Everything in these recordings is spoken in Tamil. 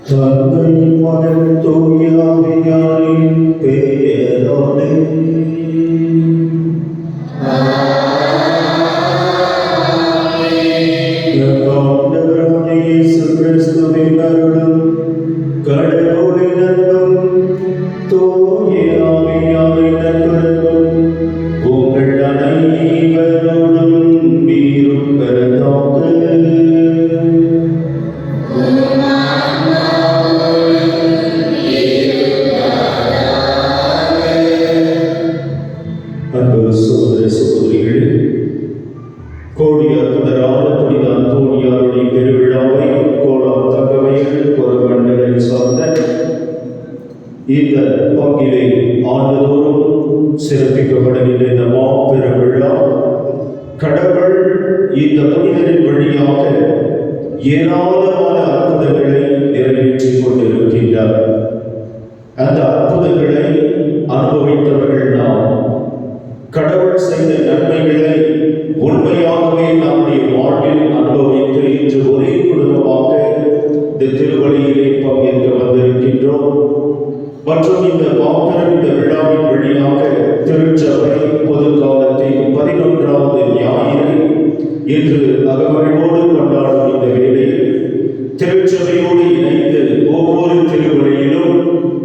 தந்தை மகன் தூய ஆவியாரின் பெயராலே ஆண்டவராகிய இயேசு கிறிஸ்துவின் அருளும் கடவுளின் அன்பும் தூய ஆவியாரின் நட்புறவும் உங்கள் அனைவரோடும் இருப்பதாக. இந்த புனிதரின் வழியாக ஏராளமான அற்புதங்களை நிறைவேற்றிக் கொண்டிருக்கின்றார். அந்த அற்புதங்களை அனுபவித்தவர்கள் நாம். கடவுள் செய்த நன்மைகளை உண்மையாகவே நம்முடைய வாழ்வில் அனுபவித்து இன்று ஒரே குடும்பமாக இந்த திருவழியிலே பங்கேற்க வந்திருக்கின்றோம். மற்றும் இந்த மாபெரும் இந்த விழாவின் வழியாக திருச்சபை பொது காலத்தின் 11வது ஞாயிறு இன்று அகமகிழ்வோடு கொண்டாடும் இந்த வேளையில் திருச்சபையோடு இணைந்து ஒவ்வொரு திருவழியிலும்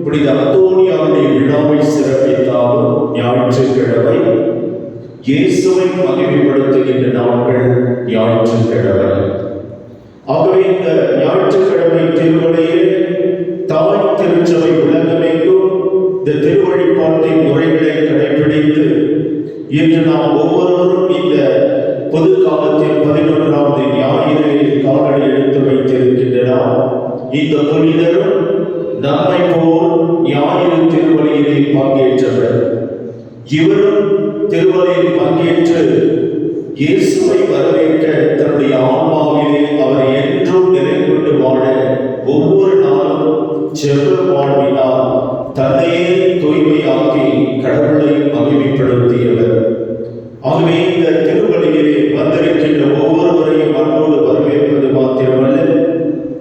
புனித அந்தோனியாருடைய விழாவை சிறப்பித்தாலும் ஞாயிற்றுக்கிழமை இயேசுவை மகிமைப்படுத்துகின்ற நாட்கள் ஞாயிற்றுக்கிழமை. ஆகவே இந்த ஞாயிற்றுக்கிழமை திருவழியில் தாய் திருச்சபை உலகமெங்கும் இந்த திருவழிபாட்டின் முறைகளை கடைபிடித்து இன்று நாம் ஒவ்வொருவரும் இந்த பொது காலத்தின் 11வது ஞாயிறில் காலடி எடுத்து வைத்திருக்கின்றனர். இந்த புனிதரும் நம்மை போல் ஞாயிறு திருவழியிலே பங்கேற்றவர். இவரும் திருவழியில் பங்கேற்று இயேசுவை வரவேற்க தன்னுடைய ஆன்மாவிலே அவர் என்றும் நிலை கொண்டு வாழ ஒவ்வொரு நாளும் ஜெப வாழ்வினால் தன்னையே தூய்மையாக்கி கடவுளை மகிமைப்படுத்தியவர். ஆகவே இந்த திருவழியிலே வந்திருக்கின்ற ஒவ்வொருவரையும் அன்போடு வரவேற்பது மாத்திரமல்ல,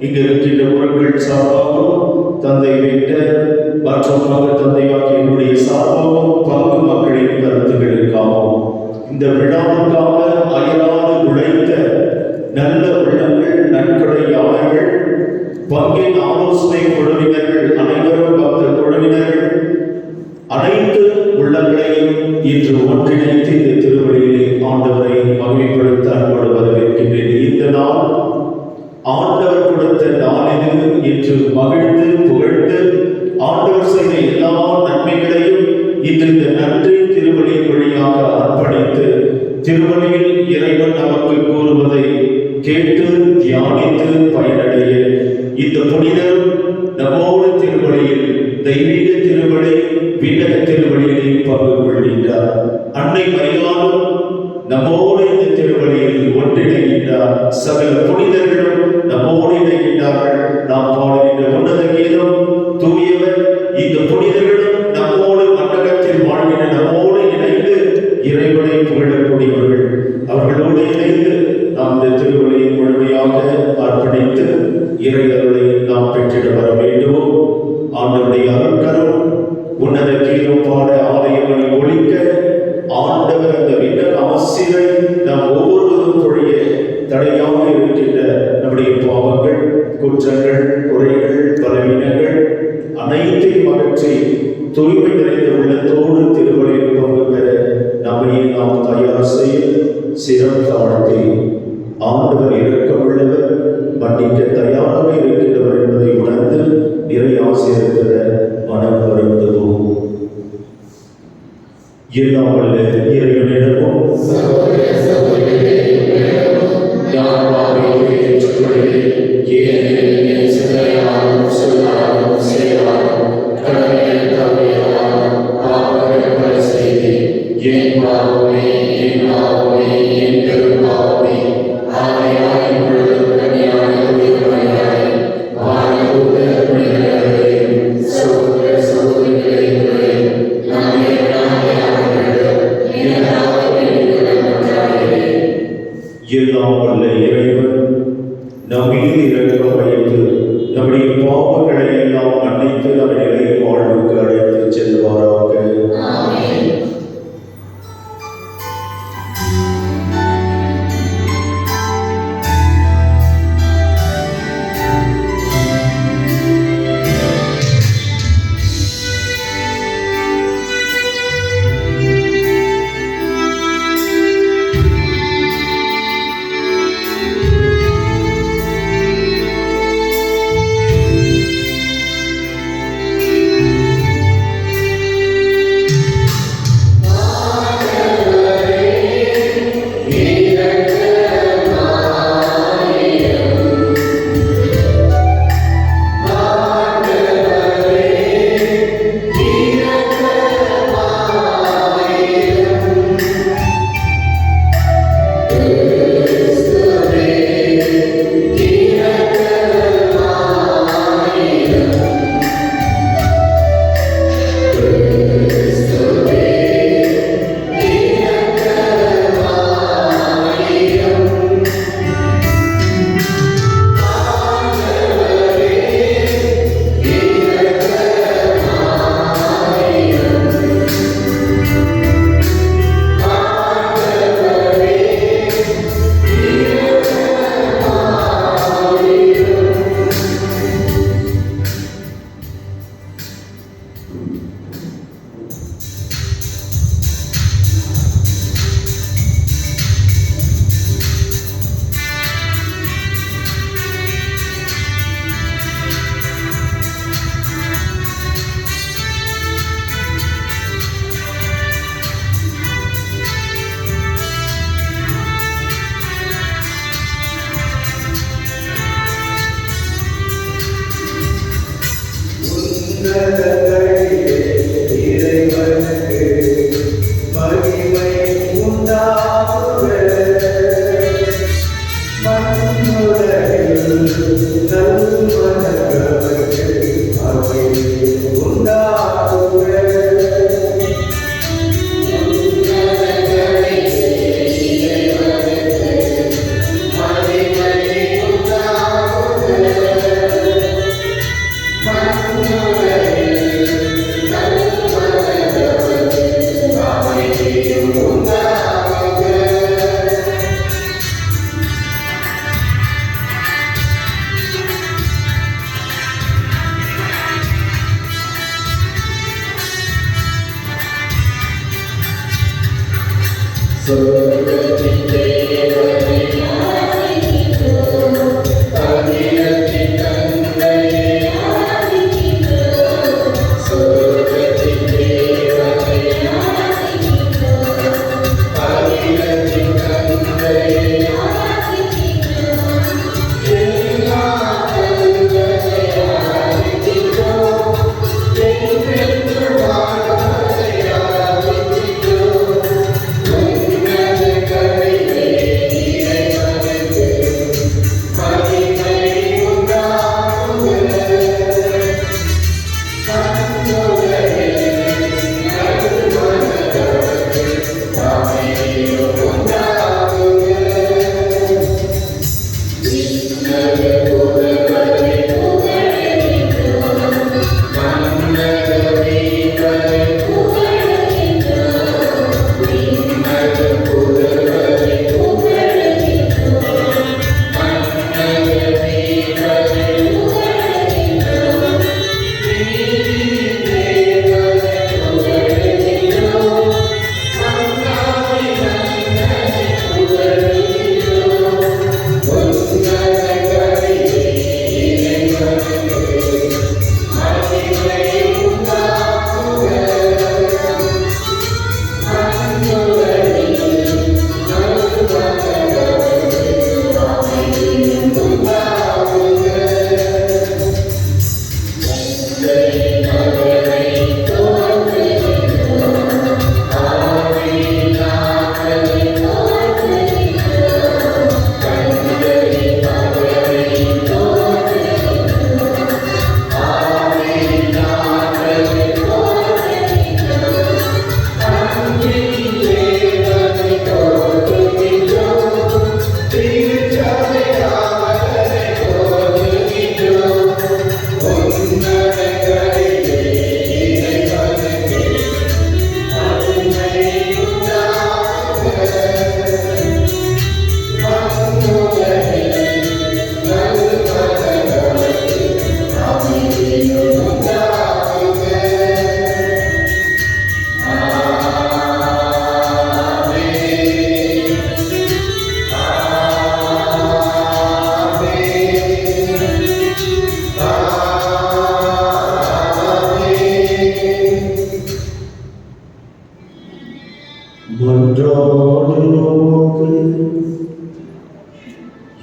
இங்கு இருக்கின்ற முறைகள் சார்பாகவும் தந்தை விட்ட மற்றும் மகன் தந்தையாகிய என்னுடைய சார்பாகவும் பங்கு மக்களின் கருத்துக்களுக்காகவும் இந்த விழாவுக்காக அயராது உழைத்த நல்ல உள்ளங்கள், நன்கொடையாளர்கள், பங்கின் ஆலோசனை குழுவினர்கள், அனைவரும் பக்த குழுவினர்கள், அனைத்து உள்ளங்களையும் இன்று ஒன்றிணைத்து இந்த திருவழியிலே ஆண்டவரை மகிமைப்படுத்த அன்போடு வரவேற்கின்றேன். இந்த நாள் ஆண்டவர் கொடுத்த நாளில் இன்று மகிழ்ந்து புகழ்ந்து ஆண்டவர் செய்த எல்லா நன்மைகளையும் இன்று இந்த நன்றி திருவழியின் வழியாக அர்ப்பணித்து திருவழியில் இறைவன் நமக்கு கூறுவதை கேட்டு தியானித்து பயனடைய இந்த புனிதர் நம்மோடு திருவழியில் தெய்வீக திருவழி விண்ணக திருவழியிலே பங்கு கொள்கின்றார். அன்னை மரியாளும் நம்மோடு இந்த திருவழியில் ஒன்றிணைகின்றார். சகல புனிதர்களும் நம்மோடு இணைகின்றார்கள். நாம் பாடுகின்ற உன்னத கீதம் தூயவர். இந்த புனிதர்களும் நம்மோடு மண்டகத்தில் வாழ்கின்ற நம்மோடு இணைந்து இறைவனை புகழக்கூடியவர்கள். அவர்களோடு இணைந்து நாம் இந்த திருவழியை முழுமையாக அர்ப்பணித்து இறைவர்களை நாம் பெற்றிட வர வேண்டும். ஆண்டவருடைய அருட்கரம் உன்னத கீதம் பாட ஆலயங்களை ஒழிக்க ஆண்டவர் அந்த விண்ணக ஆசிரை நாம் ஒவ்வொருவரும் பொழிய தடையாக இருக்கின்ற நம்முடைய பாவங்கள், குற்றங்கள், குறைகள், பலவீனங்கள் அனைத்தையும் அகற்றி தூய்மை நிறைந்த உள்ளத்தோடு திருவழியில் பங்கு பெற நம்மை நாம் தயார் செய்ய சிரம் தாழ்த்தி ஆண்டவர் இரக்கமுள்ளவர், மன்னிக்க தயாராக இருக்கின்றவர் என்பதை உணர்ந்து இறை ஆசீர்வதிக்க மனம் வருந்துவோம். எல்லாம் வல்ல இறைவனிடமும் எல்லாம் வல்ல இறைவன் நம்மீது இரக்கம் வைத்து நம்முடைய பாவங்களை எல்லாம் மன்னித்து நம்மை நிலை வாழ்வுக்கு அழைத்து செல்வாராக.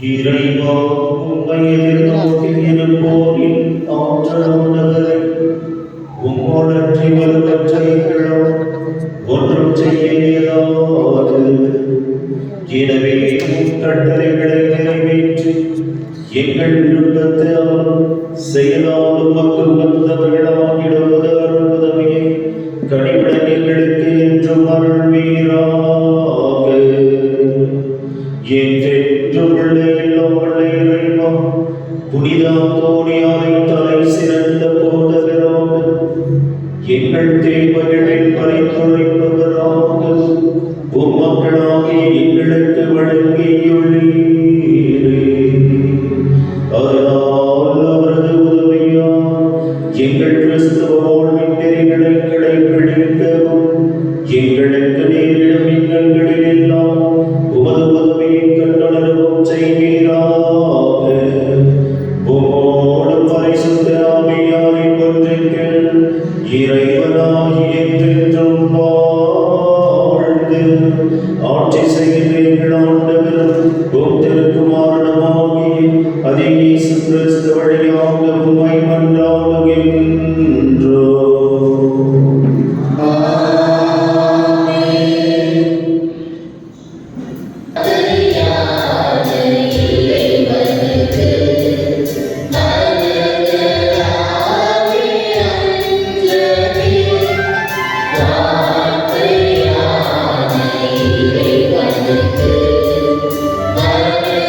இறைவா உம்மை எதிர்நோக்கி இருப்போரின் ஆற்றலுள்ளவரை உம்மோடற்றி வலுவற்றைகளோ ஒன்றும் செய்ய இயலாது. எனவே கட்டளைகளை நிறைவேற்றி எங்கள் விருப்பத்தாலும் செயலாலும் மக்கள் வந்தவர்களாகிடுவது அருள்வதமையை கனிவிட எங்களுக்கு என்றும் அருள்வீராக. என்றென்றும் உள்ள எல்லாம் உள்ள இறைவா, புனித அந்தோனியாரை தலை சிறந்த போதகராக எங்கள் தேவைகளில் பரிந்துரைப்பவராக உம்மக்களாகிய எங்களுக்கு வழங்கியுள்ளீரே. அதனால் அவரது உதவியால் எங்கள் கிறிஸ்தவ வாழ்வின் நெறிகளை கடைபிடிக்கவும் எங்களுக்கு நேரிடும் இன்னல்களில் எல்லாம் உமது உதவியை கண்டுணரவும் செய்வீராக. உம்மோடு பரிசுத்த ஆவியாரின் ஒன்றிற்கில் இறைவனாகி என்றென்றும் வாழ்ந்து ஆட்சி செய்கின்ற ஆண்டவரும் உம் திருக்குமாரனுமாகிய அதே இயேசு கிறிஸ்து வழியாக உம்மை மன்றாடுகின்றோம். Amen.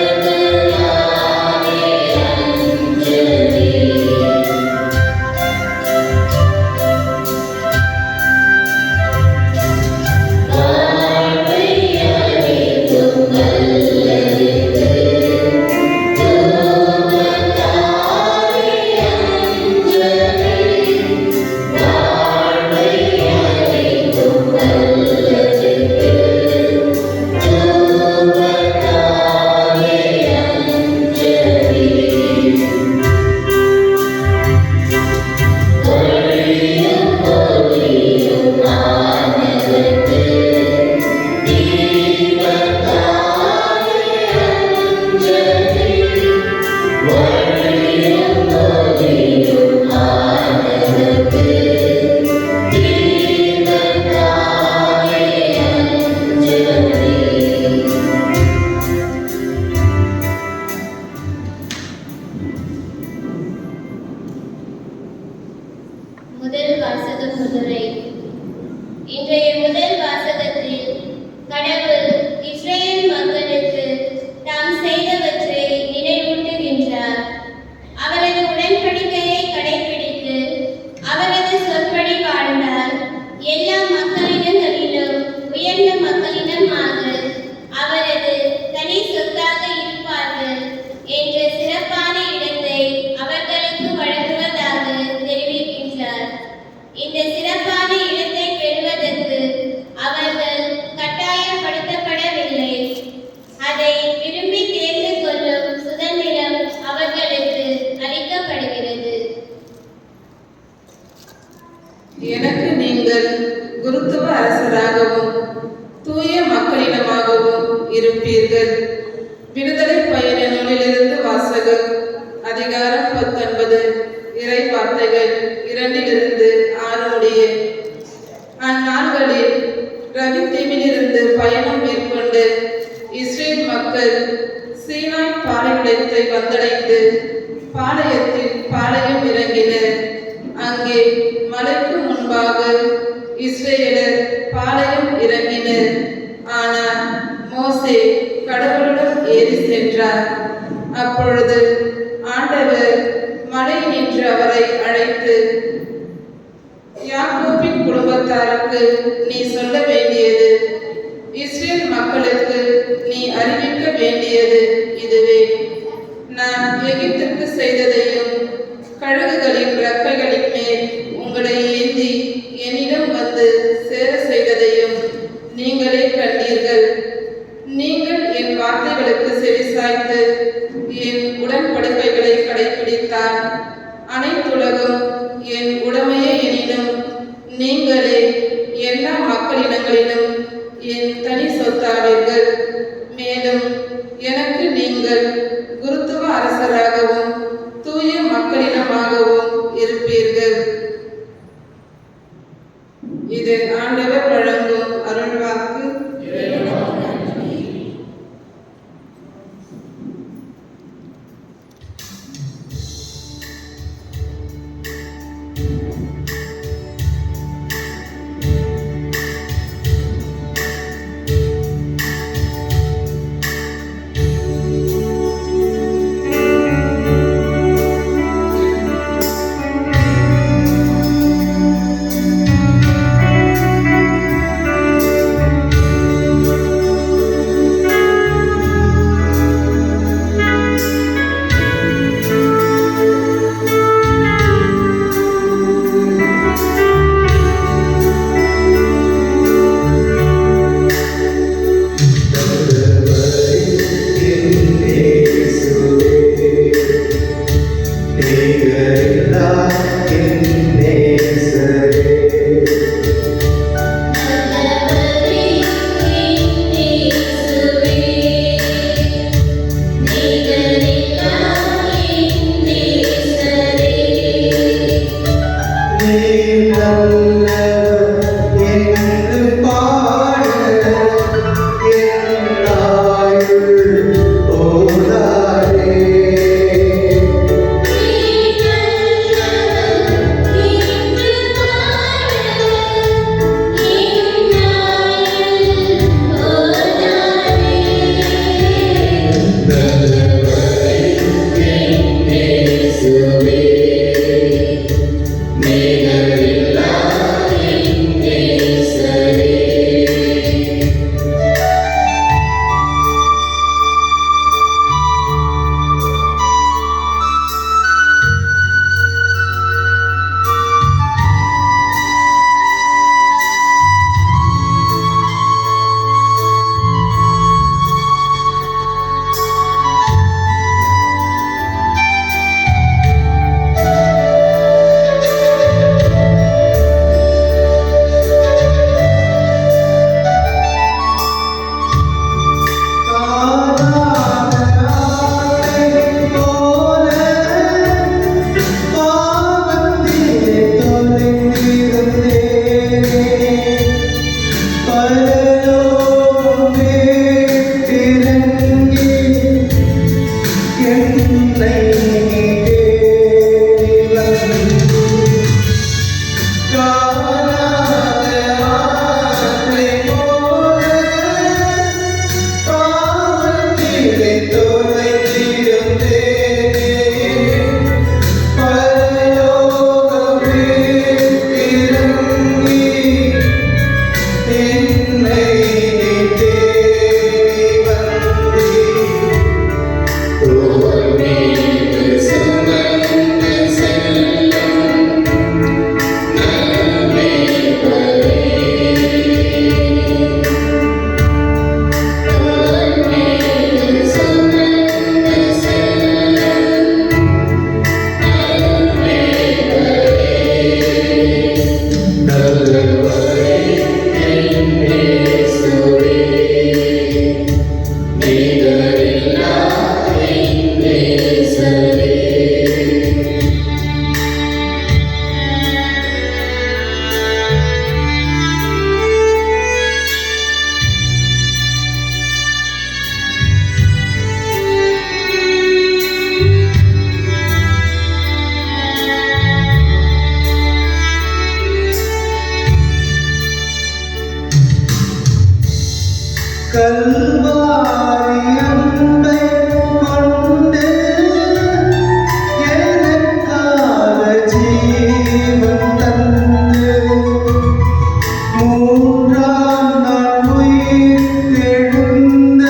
இருப்பீர்கள். விடுதலை பயண நூலிலிருந்து வாசகம். அதிகாரம் 19. இறை வார்த்தைகள் 2-6 முடிய. அந்நாள்களில் ரவித்தீவிலிருந்து பயணம் மேற்கொண்டு இஸ்ரேல் மக்கள் சீனாய் பாலைநிலத்தை வந்தடைந்து பாளையத்தில் பாளையம் இறங்கினர். அங்கே மலைக்கு முன்பாக இஸ்ரேலர் பாளையம் இறங்கினர். ஆனால் மோசே கடவுளுடன் ஏறி சென்றார். அப்பொழுது ஆண்டவர் மலை நின்று அவரை அழைத்து, யாக்கோபின் குடும்பத்தாருக்கு நீ சொல்ல வேண்டியது, இஸ்ரேல் மக்களுக்கு நீ அறிவிக்க வேண்டியது இதுவே. நான் எகிப்துக்கு செய்ததையும் கழுகுகளின் இறக்கைகளின் மேல் உங்களை ஏந்தி என்னிடம் வந்து சேர செய்ததையும் நீங்களே கண்டீர்கள். நீங்கள் என் வார்த்தைகளுக்கு செவிசாய்த்து என் உடன்படிக்கைகளை கடைபிடித்தால் அனைத்துலகம் என் உடமையே எனினும் நீங்களே எல்லா மக்களினங்களிலும் என் தனி சொத்தாவீர்கள். மேலும் எனக்கு நீங்கள் குருத்துவ அரசராகவும் தூய மக்களினமாகவும் இருப்பீர்கள். இது ஆண்டவர் வழங்கும் அருள்வாக்கு. கல்வாரி அன்பை கொண்டு எனக்காக ஜீவன் தந்து மூன்றாம் நாள் உயிர் தெழுந்த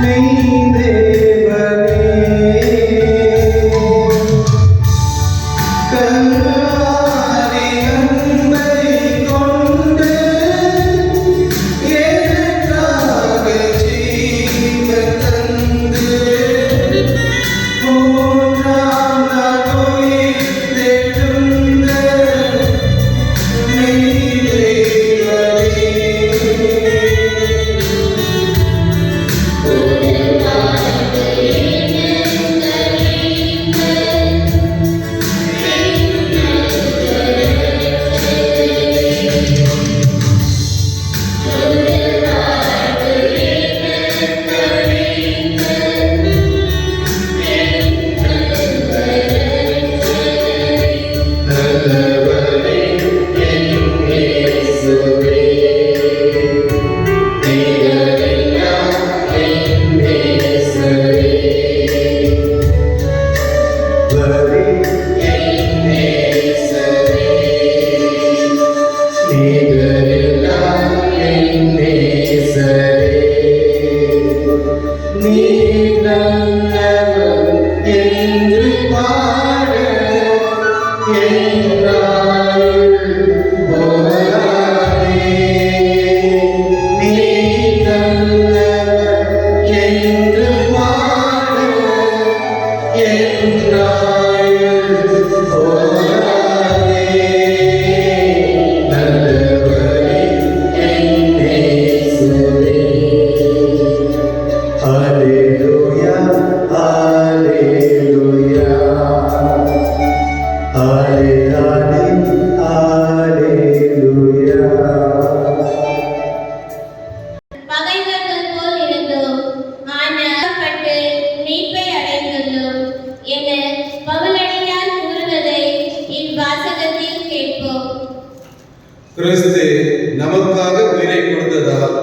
மெய் தேவனே. கல்வாரி அன்பை கொண்டு எனக்காக ஜீவன் தந்து மூன்றாம் நாள் உயிர் தெழுந்த மெய் தேவனே. நல்லவரே என் இயேசுவே, நீரெல்லாம் என் நேசரே. வரே என் நேசரே, நீரெல்லாம் என் நேசரே. நீர் நல்லவர் என்று பாட என்னாயுள் போராதே. நீர் நல்லவர் என்று பாட என்னாயுள் போராதே. நல்லவரே என் இயேசுவே. Alleluia, alleluia, alle, alle, alleluia. பகைவர்கள் போல் இருந்தோம், ஆனால் பட்டு மீட்பை அடைந்துள்ளோம் என பவுலடியார் கூறுவதை இவ்வாசகத்தில் கேட்போம். கிறிஸ்து நமக்காக உயிரை கொடுத்ததால்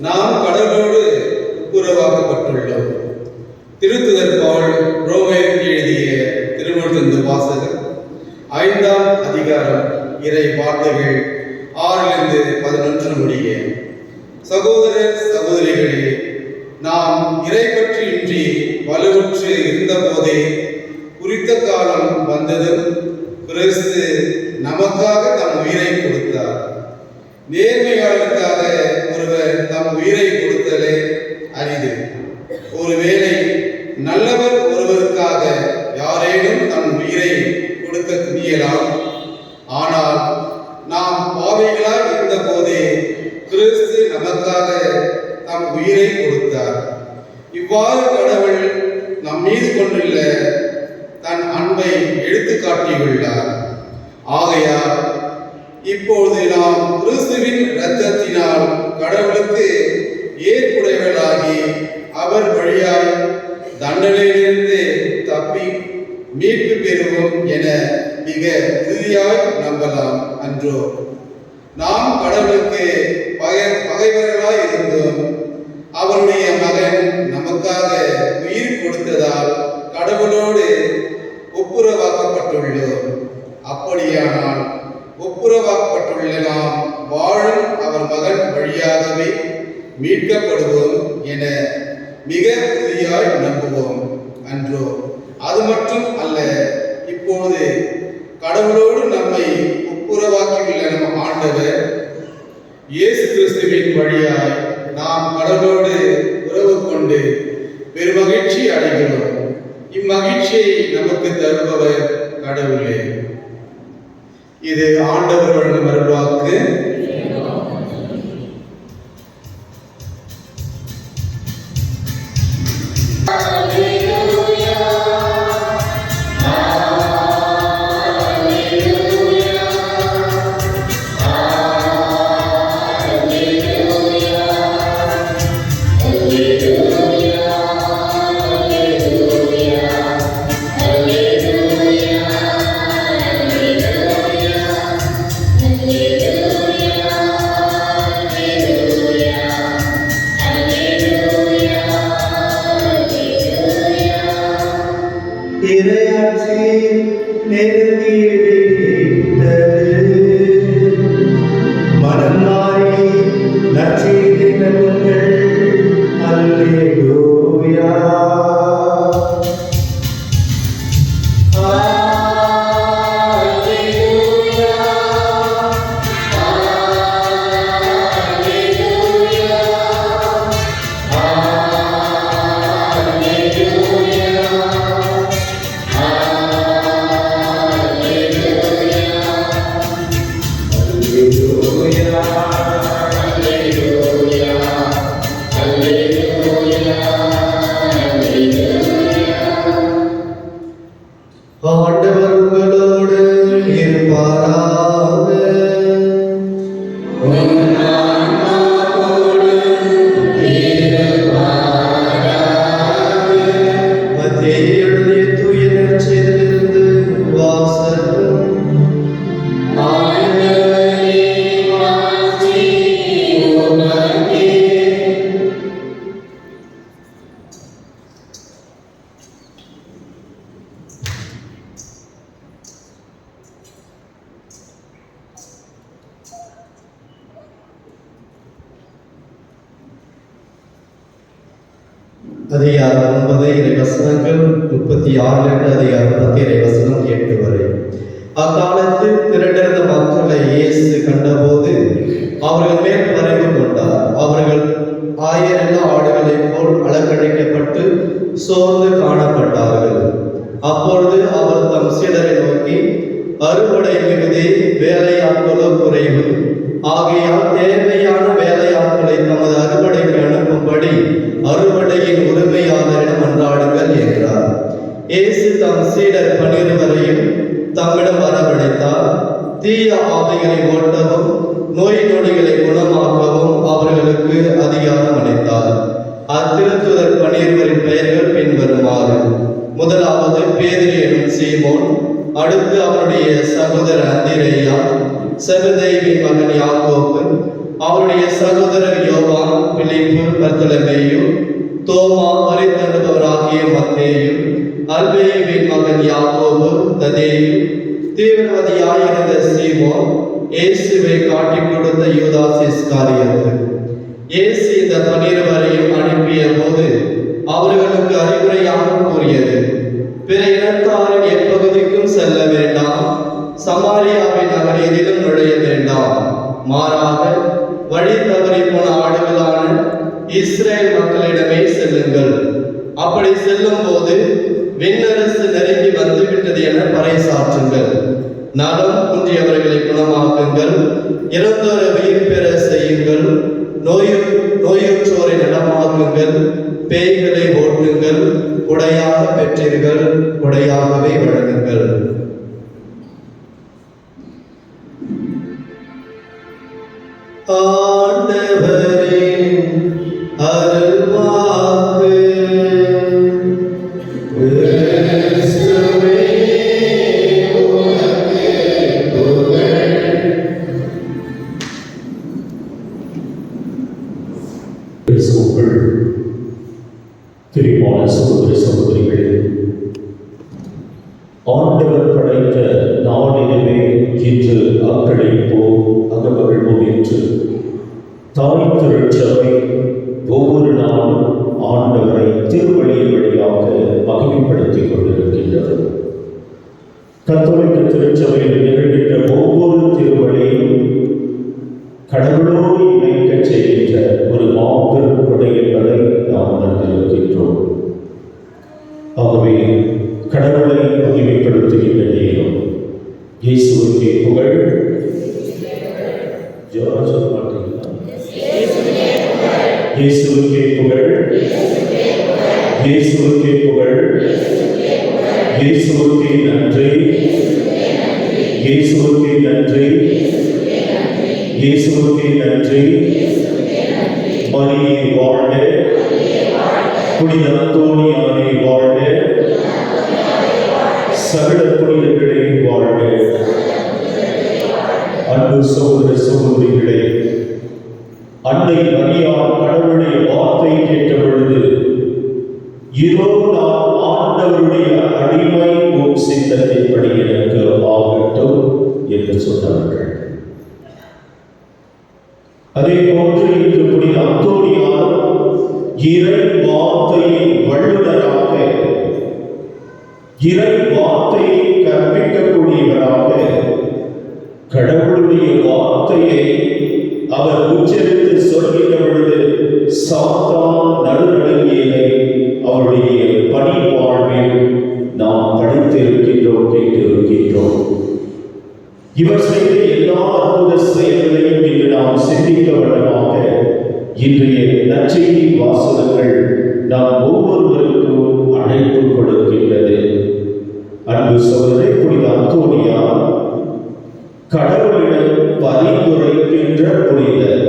நாம் கடவுளோடு ஒப்புரவாக்கப்பட்டுள்ளோம். திருத்துதர் பவுல் ரோமேயருக்கு எழுதிய திருமுழுக்கு வாசகம் 5ஆம் அதிகாரம் இறை வார்த்தைகள் 6-11 முடிய. சகோதர சகோதரிகளே, நாம் இறை பற்றியின்றி வலுவுற்று இருந்தபோதே குறித்த காலம் வந்ததும் கிறிஸ்து நமக்காக தம் உயிரை கொடுத்தார். நேர்மையாளருக்காக ஒருவர் தம் உயிரை கொடுத்தலே அரிது. ஒருவேளை நல்லவர் ஒருவருக்காக யாரேனும் தன் உயிரை கொடுக்க துணியலாம். ஆனால் நாம் பாவிகளாய் இருந்த போதே கிறிஸ்து நமக்காக தம் உயிரை கொடுத்தார். இவ்வாறு கடவுள் நம் மீது கொண்டுள்ள தன் அன்பை எடுத்து காட்டியுள்ளார். ஆகையால் இப்பொழுது நாம் கிறிஸ்துவின் இரத்தத்தினால் கடவுளுக்கு ஏற்புடையவர்களாகி அவர் வழியாய் தண்டனையிலிருந்து தப்பி மீட்பு பெறுவோம் என மிக உறுதியாய் நம்பலாம் அன்றோ? நாம் கடவுளுக்கு பகைவர்களாய் இருந்தோம். அவருடைய மகன் நமக்காக உயிர் கொடுத்ததால் கடவுளோடு ஒப்புரவாக்கப்பட்டுள்ளோம். அப்படியானால் ஒப்புரவாக்கப்பட்டுள்ள நாம் வாழும் அவர் மகன் வழியாகவே மீட்கப்படுவோம் என மிக உறுதியாய் நம்புவோம் அன்றோ? அது மட்டும் அல்ல, இப்போது கடவுளோடு நம்மை ஒப்புரவாக்கியுள்ள நம் ஆண்டவர் இயேசு கிறிஸ்துவின் வழியாய் நாம் கடவுளோடு உறவு கொண்டு பெருமகிழ்ச்சி அடைகிறோம். இம்மகிழ்ச்சியை நமக்கு தருபவர் கடவுளே. இது ஆண்டவர் வழங்கும் அருள்வாக்கு. Alleluia. ஆண்டவர் உங்களோடு இருப்பாராக. மத்தேயு எழுதிய தூய நற்செய்தியிலிருந்து வாசகம். அதிகாரம் 9 இறைவசனங்கள் 36 அதிகாரம் 10 இறைவசனம் 8 வரை. அக்காலத்தில் திரண்டிருந்த மக்களை இயேசு கண்டபோது அவர்கள் மேல் பரிவு கொண்டார். அவர்கள் ஆயிரல்ல ஆடுகளைப் போல் அலங்கழிக்கப்பட்டு சோர்ந்து காணப்பட்டார்கள். அப்பொழுது அவர் தம் சீடரை நோக்கி, அறுவடை மிகுதி, வேலையாட்களோ குறைவு. ஆகையால் தேவையான வேலையாட்களை தமது அறுவடைக்கு அனுப்பும்படி அறுவடையின் உரிமையாளரிடம் மன்றாடுங்கள் என்றார். இயேசு தம் சீடர் 12 தம்மிடம் வரவழைத்தார். தீய ஆவிகளை ஓட்டவும் நோய் நொடிகளை குணமாக்கவும் அவர்களுக்கு அதிகாரம் அளித்தார். அத்திருத்துதர் 12 பெயர்கள் பின்வருமாறு: முதலாவது பேதுரு எனும் சீமோன், அடுத்து அவருடைய சகோதரர் அந்திரேயா, செபதேயுவின் மகன் யாக்கோபு, அவருடைய சகோதரர் யோவான், பிலிப்பு, பர்தலமேயு, தோமா, வரி தண்டுபவராகிய மத்தேயு, அல்பேயுவின் மகன் யாக்கோபு, ததேயு, தீவிரவாதியாயிருந்த சீமோன், இயேசுவை காட்டிக் கொடுத்த யூதாஸ் இஸ்காரியோத்து. இயேசு இந்த 12 அனுப்பிய போது அவர்களுக்கு அறிவுரையாக கூறியது: பிற இனத்தாரின் எப்பகுதிக்கும் செல்ல வேண்டாம், சமாரியாவின் நகர் எதிலும் நுழைய வேண்டாம். மாறாக வழி தவறி போன ஆடுகளான இஸ்ரேல் மக்களிடமே செல்லுங்கள். அப்படி செல்லும் போது விண்ணரசு நெருங்கி வந்துவிட்டது என பறைசாற்றுங்கள். நலம் குன்றியவர்களை குணமாக்குங்கள், இறந்தோரை உயிர் பெற செய்யுங்கள், நோயுற்றோரை நலமாக்குங்கள், பேய்களை ஓட்டுங்கள், கொடையாக பெற்றீர்கள், கொடையாகவே வழங்குங்கள். ஆண்டவரின் அருள்வாக்கு. கிறிஸ்துவே உமக்கு புகழ். கிறிஸ்துவுக்குள் பிரியமான சகோதர சகோதரிகளே, ஆண்டவர் படைத்த நாளிலுமே இன்று அக்களிப்போம், அகமகிழ்வோம் என்று தாய் திருச்சபை ஒவ்வொரு நாளும் ஆண்டவரை திருவழி வழியாக மகிமைப்படுத்திக் கொண்டிருக்கின்றது. கத்தோலிக்க திருச்சபையில் நிகழ்கின்ற ஒவ்வொரு திருவழியும் கடவுளோடு இணைக்கச் செய்கின்ற ஒரு மாபெரும் கொடை என்பதை நாம் உணர்ந்திருக்கின்றோம். ஆகவே கடவுளை மகிமைப்படுத்துகின்ற நேரம் இயேசுவுக்கே புகழ். சொல்ல மாட்டீங்களா? இயேசுவுக்கே புகழ், இயேசுவுக்கே புகழ், இயேசுவுக்கே நன்றி, இயேசுவுக்கே நன்றி, இயேசுவுக்கே நன்றி. மரியே வாழ்க, புனித அந்தோனியாரே வாழ்க, சகல புனிதர்களே வாழ்க. அன்பு சகோதர சகோதரிகளே, அன்னை மரியாள் கடவுளுடைய வார்த்தை கேட்ட பொழுது, இதோ நான் ஆண்டவருடைய அடிமை, உம் சித்தத்தின்படி எனக்கு ஆகட்டும் என்று சொன்னார்கள். அதே போன்று இன்று புனித அந்தோனியார் இறை வார்த்தையின் வல்லுநராக, இறை வார்த்தையை கற்பிக்கக்கூடியவராக, கடவுளுடைய வார்த்தையை அவர் உச்சரித்து சொல்கின்ற பொழுது சாத்தான் நடுநடுங்கியதை அவருடைய பணி வாழ்வில் நாம் படித்திருக்கின்றோம், கேட்டிருக்கின்றோம். இவர் செய்த எல்லா அற்புத செயல்களையும் இன்று நாம் சிந்திக்க வண்ணமாக இன்றைய நற்செய்தி வாசகங்கள் நாம் ஒவ்வொருவருக்கும் அழைப்பு கொடுக்கின்றது. அன்பு சகோதரரே, புனித அந்தோனியா கடவுளிடம் பரிந்துரைக்கின்ற புனிதர்,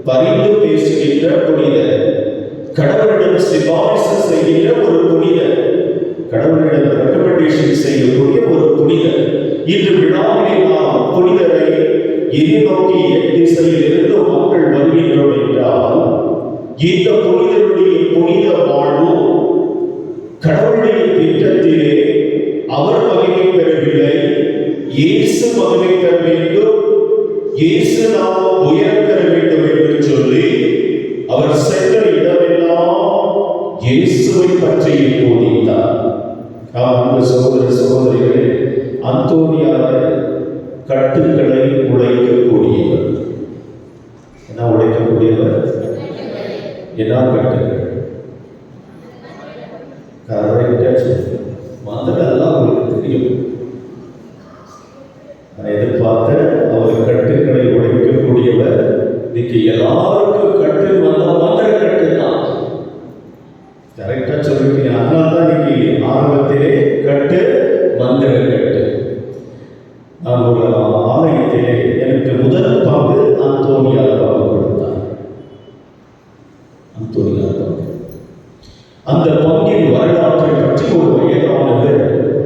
பரிந்து பேசுகின்ற புனிதர், கடவுளிடம் சிபாரிசு செய்கின்ற ஒரு புனிதர், கடவுளிடம் ரெக்கமெண்டேஷன் செய்யக்கூடிய ஒரு புனிதர். இன்று விழாவிலே நாம் புனிதரை எதிர்நோக்கி திசையில் இருந்து மக்கள் வருகின்றோம் என்றால், இந்த புனிதருடைய புனித வாழ்வு கடவுளுடைய திட்டத்திலே அவர் மகிமை பெறவில்லை, இயேசு மகிமை பெற வேண்டும், இயேசு நாமம் உயர பெற வேண்டும் என்று சொல்லி அவர் சென்ற இடமெல்லாம் இயேசுவை பற்றி போதித்தார். அன்பு சகோதர சகோதரிகளே, அந்தோனியார் கட்டுக்களை உடைக்கக்கூடியவர். என்ன உடைக்கக்கூடியவர்? என்ன கட்டுகள்? மந்தெல்லாம் உங்களுக்கு தெரியும். நான் எதிர்பார்த்த அவர் கட்டுக்களை உடைக்கக்கூடியவர். இன்னைக்கு எல்லாருக்கும் கட்டு வந்தா மந்திர கட்டு தான். கரெக்டா சொல்லிட்டீங்க. அதனால தான் இன்னைக்கு ஆரம்பத்திலே கட்டு மந்திர கட்டு. நான் ஒரு ஆலயத்திலே எனக்கு முதல் பங்கு அந்தோனியார் பங்கு கொடுத்தார். அந்தோனியார் பங்கு. அந்த பங்கின் வரலாற்றை பற்றி ஒரு வயதானவர்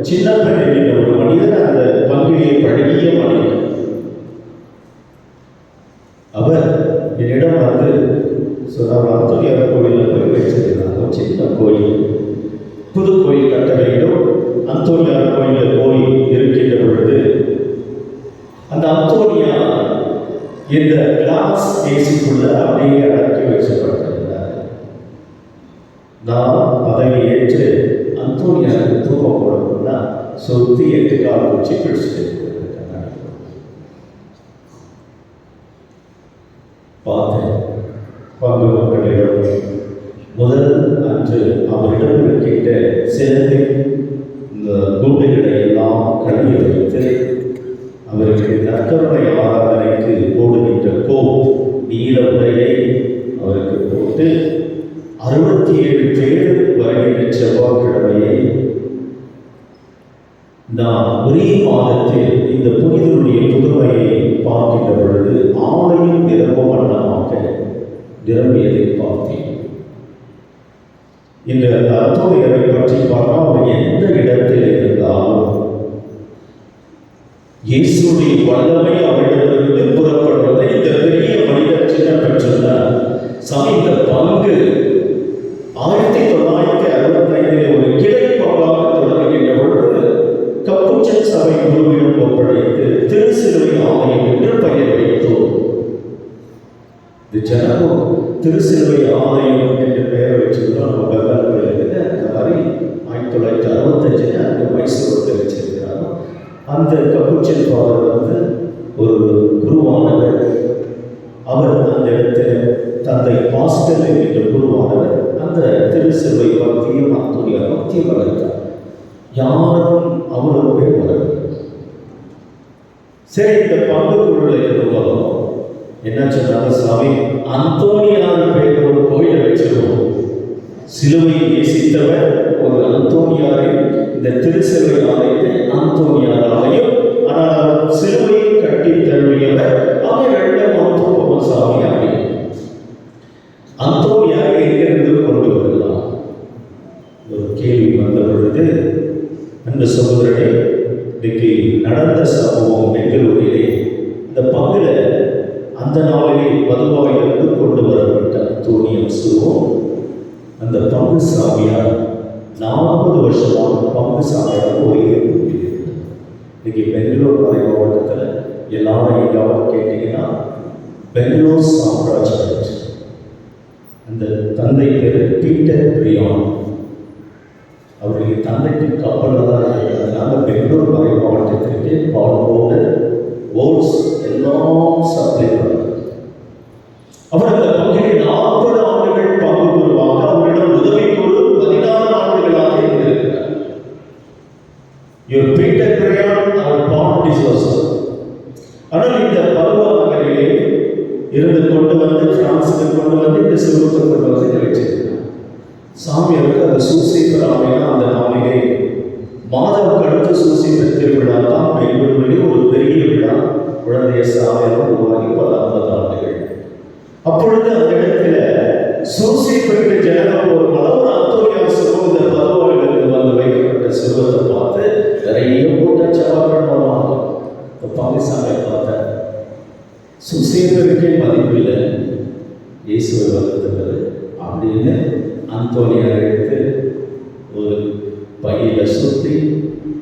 சின்னப்பன் என்கிற ஒரு மனிதர், அந்த பங்கிலே பழகிய மனிதர், அவர் என்னிடம் வந்து சொன்னார், அந்தோனியார் கோயிலில் போய் வச்சிருந்தாங்க, சின்ன கோயில், புது கோயில் கட்ட வேண்டும். அந்தோனியார் கோயிலில் போய் இருக்கின்ற பொழுது அந்த அந்தோனியா இந்த கிளாஸ் ஏசிக்குள்ள அப்படியே அடக்கி வச்சப்பட்டிருந்தார். நான் பதவி ஏற்று அந்தோனியாருக்கு தூக்கம் போடணும்னா சொத்து 8 கால் வச்சு பிடிச்சிட்டு பார்த்தேன். பங்கு மக்களிடம் முதல் அன்று அவரிடம் இருக்கின்ற சிறந்தை இந்த குண்டுகளை எல்லாம் கழுவி வைத்து அவருக்கு நற்கருணை ஆராதனைக்கு போடுகின்ற நீல உடையை அவருக்கு போட்டு 67 பேர் வருகின்ற செவ்வாய்க்கிழமையை நான் ஒரே மாதத்தில் இந்த புனிதருடைய புதுமையை பார்க்கின்ற பொழுது ஆலயம் நிரம்ப வண்ணமாக நிரம்பியதை பார்த்தேன். இந்த அந்தோனியாரை பற்றி பார்த்தா அவர் எந்த இடத்தில் இருந்தாலும் இயேசுடைய வல்லமை அவரிடமிருந்து புறப்படுவதை இந்த பெரிய மனிதர் சின்னப்பன் சொன்னார். இந்த பங்கு 1965 ஒரு கிளை பங்காக தொடங்குகின்ற பொழுது கப்புச்சன் சபை குருவிடம் ஒப்படைத்து திருசிலுவை ஆலயம் என்று பெயர் வைத்தோம். இது ஜனமும் திருசிலுவை ஆலயம் என்று பெயர் வச்சிருந்தோம். நம்ம பெங்காலில் அந்த மாதிரி 1965 அந்த மைசூரத்தில் வச்சிருக்கிறாங்க. அந்த கப்புச்சன் ஃபாதர் வந்து ஒரு குருவானவர். அவர் அந்த இடத்தில் தந்தை பாஸ்டர் என்கின்ற குருவானவர் அந்த திருசிலுவை பக்தியும் அந்தோனியார் பக்தியும் வளர்த்தார். யாரும் அவரோட வரவில்லை. சரி, இந்த பங்குக்குள்ள இருந்தோம் என்ன சொன்னாங்க, சாமி அந்தோனியார் பேர் ஒரு கோயிலை வச்சிருவோம். சிலுவையை நேசித்தவர் ஒரு அந்தோனியாரின் இந்த திருசிலுவை ஆலயத்தை அந்தோனியார் ஆலயம். ஆனால் அவர் சிலுவையை கட்டி தழுவியவர். அவர் 2 சாமி அப்படி அந்தோனியாரை எங்கிருந்து கொண்டு வரலாம் ஒரு கேள்வி வந்த பொழுது, அந்த சகோதரனை இன்னைக்கு நடந்த சம்பவம் பெங்களூரிலே இந்த பங்குல அந்த நாளிலே மதுபாவிலிருந்து கொண்டு வரப்பட்ட அந்தோனியம் சுருவம் அந்த பங்கு சாமியார் 40 வருஷமாக பங்கு சாமியார் கோயிலை கொண்டிருக்கிறார். இன்னைக்கு பெங்களூர் மறை மாவட்டத்தில் எல்லாரும் எங்காவது கேட்டீங்கன்னா பெங்களூர் சாம்ராஜ்யம். அந்த தந்தை பேர் பீட்டர் பிரியான். அவருடைய தந்தைக்கு கப்பலில் தான் இருக்கிறதுனால பெங்களூர் மறை மாவட்டத்திற்கு பால் பவுடர் ஓட்ஸ் எல்லாம் சப்ளை பண்ணார். அவர் அந்த பங்கிலே 40 ஆண்டுகள் பங்கு பெறுவாங்க. அவரிடம் உதவி குழு 16 ஆண்டுகளாக இருந்திருக்கிறார். இவர் பீட்டர் பிரியான், அவர் பால் டிசோசர். ஆனால் இந்த பருவ நகரிலே இருந்து கொண்டு வந்து பிரான்ஸுக்கு கொண்டு வந்து சூசைப்பர் ஆலயம் அந்த நாளிலே மாதம் அடுத்த சூசைப்பர் திருவிழா தான் பெங்களூரிலே ஒரு பெரிய விழா. குழந்தைய சாலையாக உருவாகி பல 50 ஆண்டுகள். அப்பொழுது அந்த இடத்துல சூசைப்பருக்கு ஜனனம் ஒரு மலர் அந்தோனியார் சிறுவம் இந்த பதவாளிகளுக்கு வந்து வைக்கப்பட்ட சிறுவத்தை பார்த்து நிறைய கூட்டம் சவால்கள் பாகிஸ்தானை பார்த்தேன். சூசைப்பருக்கே மதிப்பில்லை, இயேசுவை வளர்த்துறது அப்படின்னு அந்தோனியார் எடுத்து ஒரு பையில சுற்றி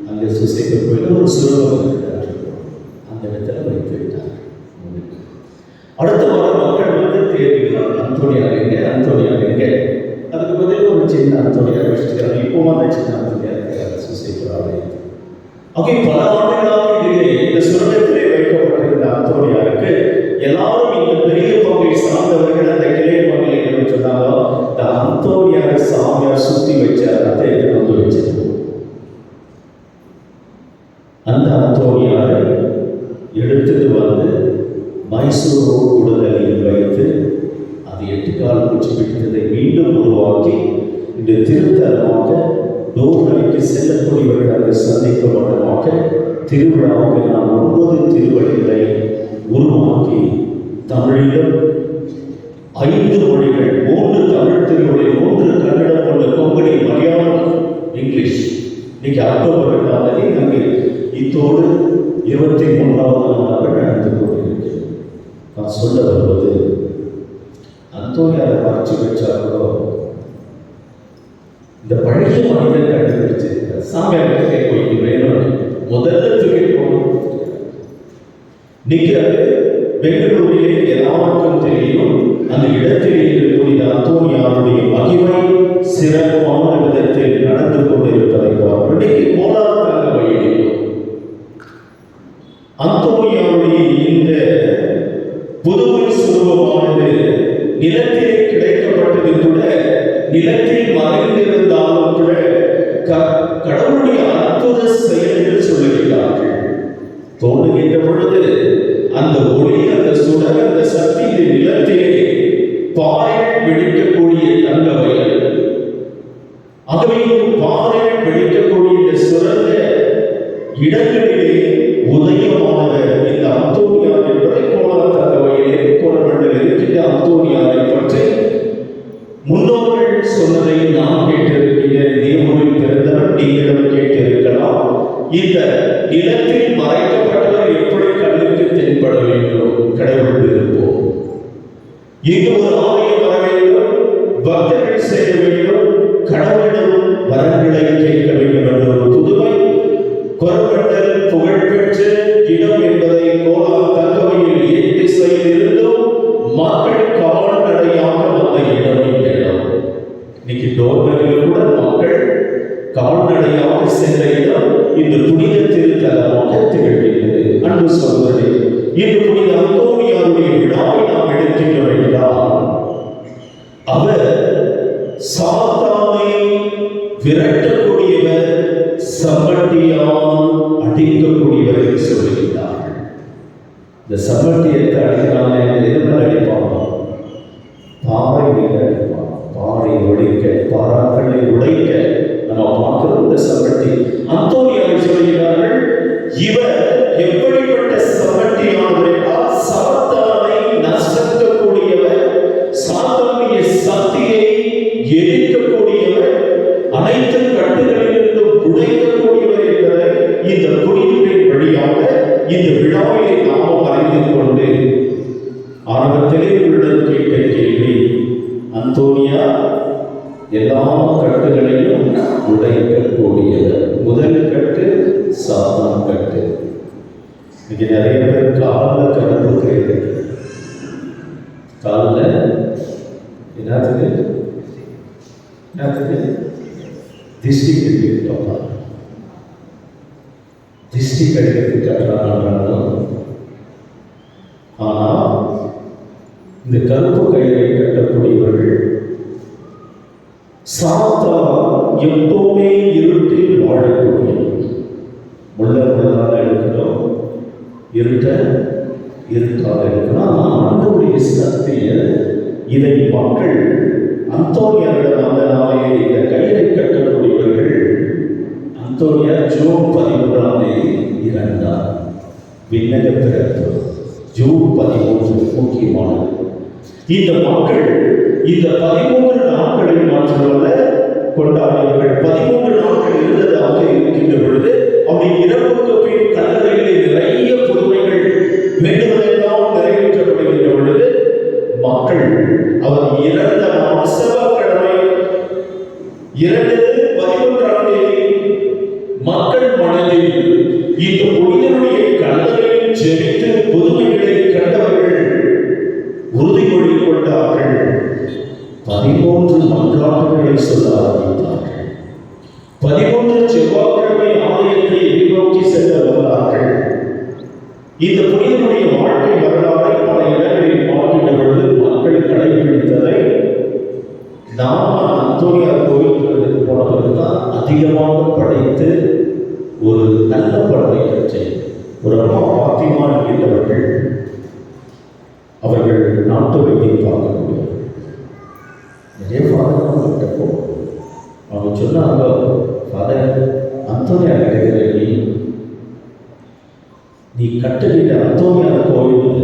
அங்கே சூசைப்பர் கோயிலில் ஒரு சிறுவம் இருக்கிறார், அந்த இடத்துல வைத்து விட்டார். அடுத்த வாரம் மக்கள் வந்து தேடுகிறார், அந்தோனியார் எங்கே, அந்தோனியார் எங்கே. அதுக்கு பதில் ஒரு சின்ன அந்தோனியார் வச்சுக்கிறாங்க. இப்பவும் அந்த சின்ன அந்தோனியார் இருக்கிறார் சூசைப்பர் ஆலயம். ஆகவே பல ஆண்டுகளாக இதிலே இந்த சுரங்கத்திலே வைக்கப்பட்டிருந்த அந்தோனியாருக்கு எல்லாரும் இந்த பெரிய பங்கை சார்ந்தவர்கள் அந்த கிளை பங்கை என்ன சொன்னாங்க, இந்த அந்தோனியார் சாமியார் சுத்தி வச்சார், அதை வந்து வச்சிருக்கோம். அந்த அந்தோனியாரை எடுத்துட்டு வந்து மைசூர் கூடுதலில் வைத்து அது 8 கால் பூச்சி விட்டதை மீண்டும் உருவாக்கி இந்த திருத்தலமாக டோர்னலிக்கு செல்லக்கூடியவர்கள் அதை சந்திக்கப்பட்டமாக திருவிழாவுக்கு நான் 9 திருவடிகளை உருவாக்கி தமிழிலும் 5 மொழிகள், 3 தமிழ் திருவடி, 3 கன்னடம், 1 கொங்கணி, மலையாளம், இங்கிலீஷ். இன்னைக்கு அக்டோபர் 2ஆம் தேதி அங்கே இத்தோடு 23வது நாளாக நடந்து கொண்டிருக்கிறது. நான் சொல்ல வருவது, அந்தோனியாரை மறைச்சு வச்சார்களோ இந்த பழைய மனிதன் கண்டுபிடிச்சு சாமியார்கிட்ட போய் வேணும் முதல்ல தூக்கி போகணும். இன்னைக்கு அது பெங்களூரிலே எல்லாருக்கும் தெரியும். அந்த இடத்தில் இருக்கக்கூடிய அந்தோனியாருடைய மகிமை சிறப்பான விதத்தில் நடந்து கொண்டிருப்பதை பார்க்கிறோம். இன்னைக்கு போராட்ட வழியிலும் அந்தோனியாருடைய இந்த புதுமை சுரூபமானது நிலத்திலே கிடைக்கப்பட்டது கூட, நிலத்தில் மறைந்திருந்தாலும் கூட கடவுளுடைய அற்புத செயல்கள் சொல்லுகிறார்கள். தோன்றுகின்ற பொழுது அந்த ஒளி, அந்த சுடர், அந்த சக்தி இந்த நிலத்திலே பாறை வெடிக்கக்கூடிய தங்க வயல். ஆகவே பாறை வெடிக்கக்கூடிய இந்த சுரங்க இடங்களிலே உதயமான இந்த அந்தோனியார் என்பதை கோலார் தங்க வயலே கோலமண்டல் இருக்கின்ற அந்தோனியாரை பற்றி முன்னோர்கள் சொன்னதை நாம் கேட்டிருக்கிறேன். தேவனில் பிறந்தவர் நீங்களும் கேட்டிருக்கலாம். இந்த நிலத்தில் மறைக்கப்பட்டவர் எப்படி கண்ணுக்கு தென்பட வேண்டும்? கடவுள் விருப்பம். இங்கு ஒரு ஆலயம் வர வேண்டும், பக்தர்கள் செய்ய வேண்டும், கடவுளிடம் வரங்களை கேட்க வேண்டும் என்ற ஒரு புதுமை கொரமண்டல் புகழ்பெற்ற இடம் என்பதை கோலார் தங்கவையில் திசையில் இருந்தும் மக்கள் கால்நடையாக வந்த இடம் இந்த இடம். இன்னைக்கு டோர்னலில் கூட மக்கள் கால்நடையாக சென்ற இடம் இந்த புனித திருத்தலமாக திகழ்கிறது. அன்பு சகோதரரே, இந்த புனித அந்தோனியாருடைய விழாவை நாம் எடுக்கின்றோம் என்றால் அவர் சாத்தானை விரட்டக்கூடியவர், சம்மட்டியால் அடிக்கக்கூடியவர் என்று சொல்லுகிறார்கள். இந்த சம்மட்டியத்தை அடிக்கிறாங்க, எதுவும் அடிப்பாங்க, பாறை மீது அடிப்பாங்க, பாறை உடைக்க, பாறாக்களை உடைக்க நம்ம பார்க்கிறோம். இந்த சம்மட்டி அந்தோனியாரை சொல்கிறார்கள், இவர் எப்படிப்பட்ட சம்மட்டியானவர் என்றால் சாத்தானை நசுக்கக்கூடியவர், சாத்தானுடைய சக்தியை எரிக்கக்கூடியவர், அனைத்து கட்டுகளிலிருந்து உடைக்கக்கூடியவர் என்பதை இந்த புனிதரின் வழியாக இந்த விழாவிலே நாமும் அறிந்து கொண்டு ஆரம்பத்திலே உங்களிடம் கேட்ட கேள்வி, அந்தோனியா எல்லா கட்டுகளையும் உடைக்கக்கூடியவர். முதல் கட்டு சாத்தான் கட்டு. இன்னைக்கு நிறைய பேர் காலில் கடந்து காலில் என்னத்துக்கு திஷ்டி கட்டிருக்கோம். திஷ்டி கட்டிட்டு கட்டுறாங்க. ஆனால் இந்த கருப்பு கயிறை கட்டக்கூடியவர்கள் சாத்தான் எப்பவுமே இருட்டில் வாழக்கூடிய முள்ளதான் எடுக்கணும், இருட்டாக இருக்கணும். ஆண்டவருடைய சக்தியை இதை மக்கள் அந்தோனியாரிடம் அந்த நாளையே இந்த கயிறை பிறப்பு. ஜூன் 13 முக்கியமானது. இந்த மக்கள் இந்த 13 நாட்களை மாற்றமல்ல கொண்டாடியவர்கள். 13 நாட்கள் இருந்ததாக இருக்கின்ற பொழுது அவருடைய இறப்புக்கு பின் கல்லறையிலே நிறைய புதுமைகள் வேண்டுவதெல்லாம் நிறைவேற்றப்படுகின்ற பொழுது மக்கள் அவர் இறந்த நாள் செவ்வாய்க்கிழமை 11ஆம் தேதி மக்கள் மனதில் இந்த புனிதனுடைய கல்லறையில் ஜெபித்து புதுமைகளை கண்டவர்கள் உறுதிமொழி கொண்டார்கள். 13 மன்றாட்டுகளை சொல்ல ஆரம்பித்தார்கள். 13 செவ்வாய்க்கிழமை ஆலயத்தை எதிர்நோக்கி செல்ல வந்தார்கள். இந்த புனிதனுடைய வாழ்க்கை வரலாறை பல இடங்களில் பார்க்கின்ற பொழுது மக்கள் கடைபிடித்ததை நாம அந்தோனியார் கோயிலுக்கு போனவர்கள் தான் அதிகமாக படைத்து ஒரு நல்ல படத்தை பெற்றேன். ஒரு அம்மா பாத்திமா என்கிறவர்கள், அவர்கள் நாட்டு வைத்தியம் பார்க்கக்கூடியவர்கள். நிறைய ஃபாதர் கிட்டப்போ அவங்க சொன்னாங்க, ஃபாதர் அந்தோனியார் கிடைக்கிற நீ கட்டுகின்ற அந்தோனியார் கோயில்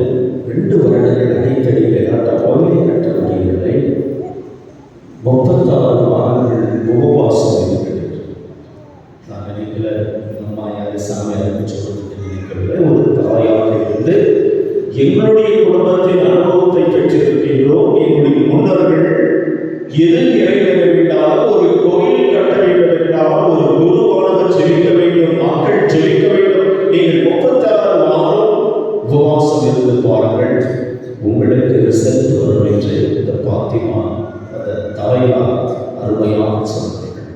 2 வருடங்கள் அடிக்கடியில் கோயிலை கட்ட முடியவில்லை. 36 வாரங்கள் உபவாசம் இருக்கிறது. நான் நினைக்கல அம்மா யாரு சாமியாருக்கு சொல்றதுக்கு நினைக்கவில்லை. ஒரு தாயாக இருந்து எங்களுடைய குடும்பத்தின் அனுபவத்தை பெற்றிருக்கின்றோம். எங்களுடைய முன்னோர்கள் எது நிறைவேற வேண்டாம், ஒரு கோயில் கட்ட வேண்டும் என்றால் ஒரு குருவானவர் ஜெபிக்க வேண்டும், மக்கள் ஜெபிக்க வேண்டும். நீங்கள் 36 வாரம் உபவாசம் இருந்து பாருங்கள், உங்களுக்கு ரிசல்ட் வரும் என்று இந்த பாத்திமா அந்த தாயார் அருமையாக சொன்னார்கள்.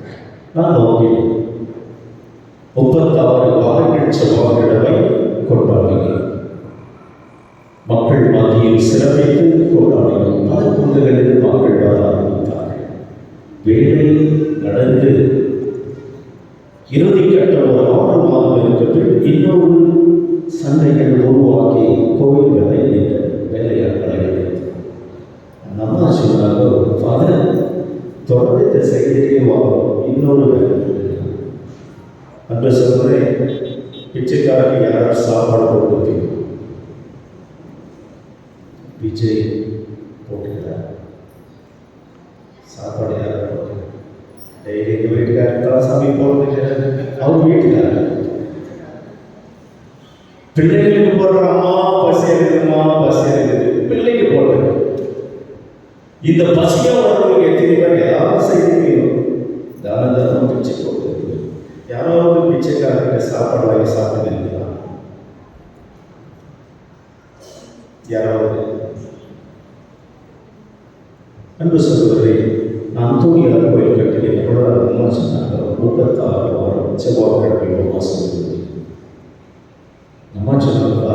நான் நோக்கினேன். 36 வாரங்கள் செவ்வாய்க்கிழமை கொண்டாடினோம். மக்கள் மத்தியில் சிறப்பித்து கொண்டாடினோம். பல குழுக்களில் மக்கள் வர ஆரம்பித்தார்கள். வேலை நடந்து இறுதிக்கட்ட ஒரு 6 மாதம் இருக்கிறது. இன்னொரு சண்டைகள் உருவாக்கி கோவில்களை வேலையாட்களை நம்ம சொன்னாங்க, ஃபாதர் தொடர்ந்து இந்த செய்தியே வாங்கும் இன்னொரு வேலை அன்று சொல்றேன். பிச்சைக்காரருக்கு யாராவது சாப்பாடு போட்டு விஜய் போட்டுக்கிறார். சாப்பாடு யாரும் போட்டு டெய்லி எங்கள் வீட்டுக்காரர் சாமி போடுறது அவங்க வீட்டுக்காரர். பிள்ளைகளுக்கு போடுற அம்மா பசி இருக்குமா, பசி இருக்குது, பிள்ளைக்கு போடுறது. இந்த பசியா வரவங்களுக்கு எத்தனை பேர் ஏதாவது செய்திருக்கீங்க? தான தர்மம் பிச்சை போட்டு யாராவது பிச்சைக்காரர்கிட்ட சாப்பாடு வாங்கி சாப்பிட்டுருக்கீங்களா? யாராவது? அன்பு சகோதரி, நான் அந்தோனியார் கோயில் கட்டினோட அம்மா சொன்னாங்க, 36 வாரம் செவ்வாய்க்கிழமை உபவாசம் இருந்தது. அம்மா சொன்னாங்க,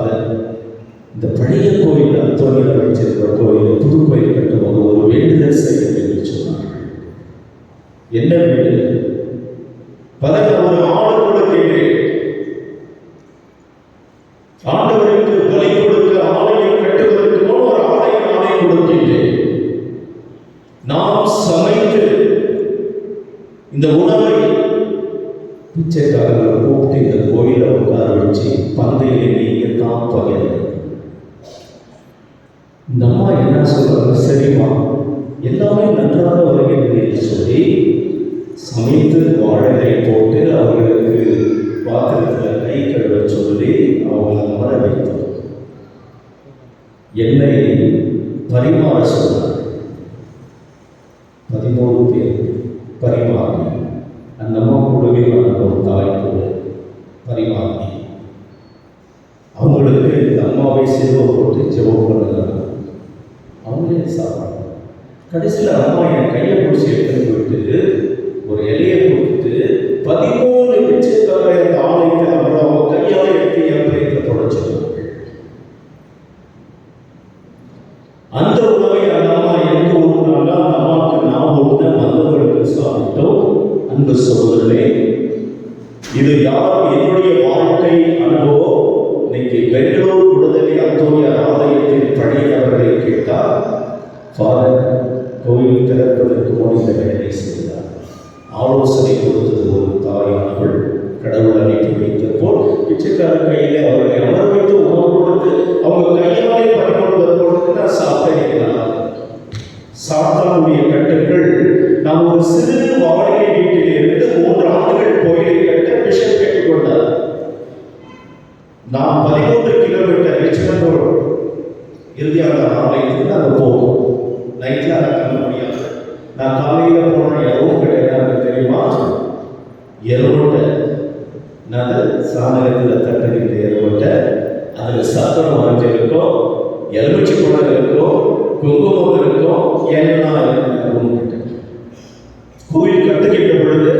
இந்த பழைய கோயில் அந்தோனியார் வச்சிருக்கிற கோயில் புது கோயில் கட்டும்போது ஒரு வேண்டுதல் செய்ய வேண்டும் சொன்னார்கள். என்ன வேண்டுதல்? ஒரு ஆடு கொடுக்கிறேன், ஆண்டவருக்கு பலி கொடுக்க ஆலயம் கட்டுவதற்கு முன் ஒரு ஆலயம் ஆணை கொடுக்கின்றேன். நாம் சமைத்து இந்த உணவை பிச்சைக்காரர்களை கூப்பிட்டு இந்த கோயிலை உட்கார வச்சு பந்தையிலே நீங்க தான் பகிர. இந்த அம்மா என்ன சொல்றாங்க, சரிம்மா எல்லாமே நன்றாக வருகிறது என்று சொல்லி சமைத்து வாழை போட்டு அவர்களுக்கு பாத்திரத்தில் கை கழுவ சொல்லி அவங்களை அமர வைத்தோம். எண்ணெய் பரிமாற சொன்னார். 13 பேர் பரிமாறி அந்த அம்மா கூடவே ஒரு தாய் கூட பரிமாறி அவங்களுக்கு இந்த அம்மாவை சிறுவ போட்டு ஜெபம் பண்ணுறாங்க. அவங்களே சாப்பிட்றாங்க. கடைசியில் அம்மா என் கையை பிடிச்சி எடுத்துன்னு போயிட்டு ஒரு இலையை கொடுத்துட்டு 13 பிச்சைக்காரரை அந்த ஆலயத்தில் அவங்க கையால் எடுத்து என் பிள்ளைகளை தொடச்சிருந்தாங்க. அந்த உணவை அந்த அம்மா எங்க ஊருனால அந்த அம்மாவுக்கு நான் உள்ள மற்றவர்களுக்கு சாப்பிட்டோம். அன்பு சகோதரனே, இது யாரும் என்னுடைய வாழ்க்கை அனுபவம். இன்னைக்கு பெங்களூர் விடுதலை அந்தோனியார் ஆலயத்தின் பணியாளர்களை கேட்டால், ஃபாதர் கோயில் திறப்பதற்கு முன் இந்த வேலை செய்தார். ஆலோசனை கொடுத்தது ஒரு தாயானவள். கடவுள் அனுப்பி வைத்த போல் பிச்சைக்கார கையிலே அவர்களை அமர வைத்து உணவு நான் காலையில போன எதுவும் கிடையாது தெரியுமா? எருவட்டை. நான் சாதகத்தில் தட்டுகின்ற எருவட்டை. அதில் சத்தம் வரைஞ்சிருக்கும், எலுமிச்சி பழம் இருக்கும், குங்குமம் இருக்கும், எல்லாம் இருக்கும். கோயில் கட்டுகின்ற பொழுது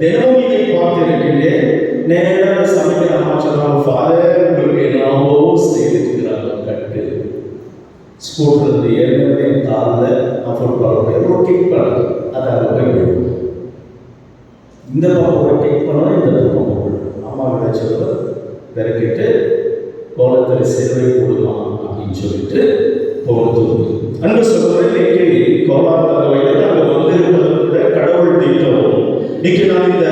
தினமும் இதை பார்த்திருக்கின்றேன். நேராக சமைக்கிற அமைச்சராக ஃபாதர் உங்களுக்கு என்னவோ செய்திருக்கிறாங்க. கட்டு ஸ்கூட்டர் ஏற்கனவே காலில் நான் ஃபுட்பால் ஒரு கிக் பண்ண அதை போய் இந்த பக்கம் ஒரு கிக் பண்ணால் இந்த பக்கம் அம்மா விளைச்சல் விறக்கிட்டு கோலத்தில் சிறுவை போடுமா அப்படின்னு சொல்லிட்டு போகிறது. அன்பு சொல்கிறேன், இன்னைக்கு கோலார் தகவலில் நாங்கள் வந்திருப்பதற்குள்ள கடவுள் திட்டம். இன்னைக்கு நான் இந்த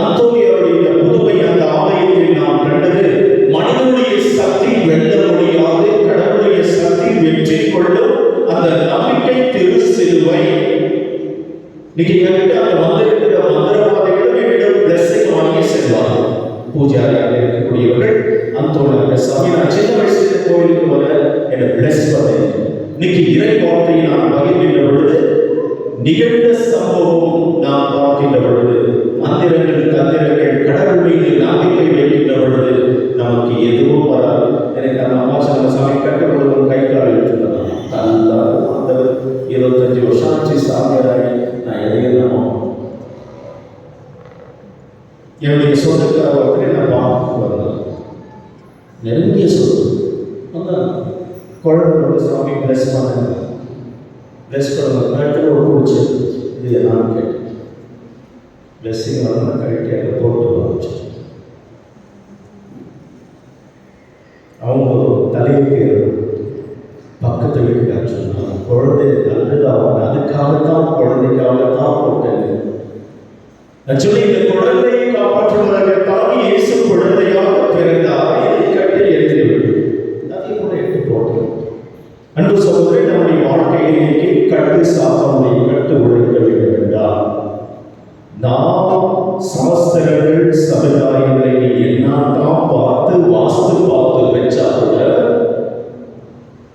அந்தோனியாவுடைய புதுமை அந்த ஆலயத்தை நாம் கண்டது மனிதனுடைய சக்தி வெல்ல முடியாது, கடவுளுடைய சக்தி வெற்றி கொள்ளும் அந்த நம்பிக்கை திரு சிலுவை. இன்னைக்கு என்கிட்ட அந்த வந்திருக்கிற மந்திரவாதிகளும் என்னிடம் பிளஸிங் வாங்கி செல்வார்கள். பூஜாரியாக இருக்கக்கூடியவர்கள் அந்தோனிய சாமி, நான் சின்ன வயசுல கோயிலுக்கு வர என்னை பிளஸ் பண்ணேன். இன்னைக்கு இறை வார்த்தையை நான் பகிர்கின்ற பொழுது நிகழ்ந்த சம்பவம் நாம் பார்க்கின்ற பொழுது மந்திரங்கள் தந்திரங்கள் கடவுள் மீது நம்பிக்கை வைக்கின்ற பொழுது நமக்கு எதுவும் வராது. எனக்கு அந்த அம்மாசன சாமி கட்டப்படுவோம் கை கால் எடுத்துக்கலாம். நல்லா அந்த 25 வருஷம் ஆச்சு சாமியாராகி நான் எதையும் நம்ப என்னுடைய சொந்தக்காரத்தை நான் பார்த்துட்டு வந்தேன். நெருங்கிய சொத்து அதான் குழந்தையோட சாமி பிளஸ் பண்ண பிளஸ் பண்ண ஒரு பிடிச்சி இது நான் கேட்டேன். பிளஸ்ஸிங் வரலாம் கரெக்டாக அதை போட்டு வந்துச்சு. அவங்க தலைக்கு பக்கத்து வீட்டுக்கார சொன்னாங்க, குழந்தை நல்லதாக அதுக்காகத்தான் குழந்தைக்காகத்தான் போட்டேன். ஆக்சுவலி இந்த குழந்தையை காப்பாற்றுவதற்காக இயேசு குழந்தையாக பிறந்தார். இதை கட்டி எழுதிவிடும் அதை கூட எடுத்து போட்டேன். அன்பு சகோதரன், நம்முடைய வாழ்க்கையை இன்னைக்கு கட்டு சாப்பாமை கட்டு உழைக்க வேண்டும் என்றால் நாம் சாஸ்திரங்கள் சமுதாயங்களை என்னதான் பார்த்து வாஸ்து பார்த்து வச்சா கூட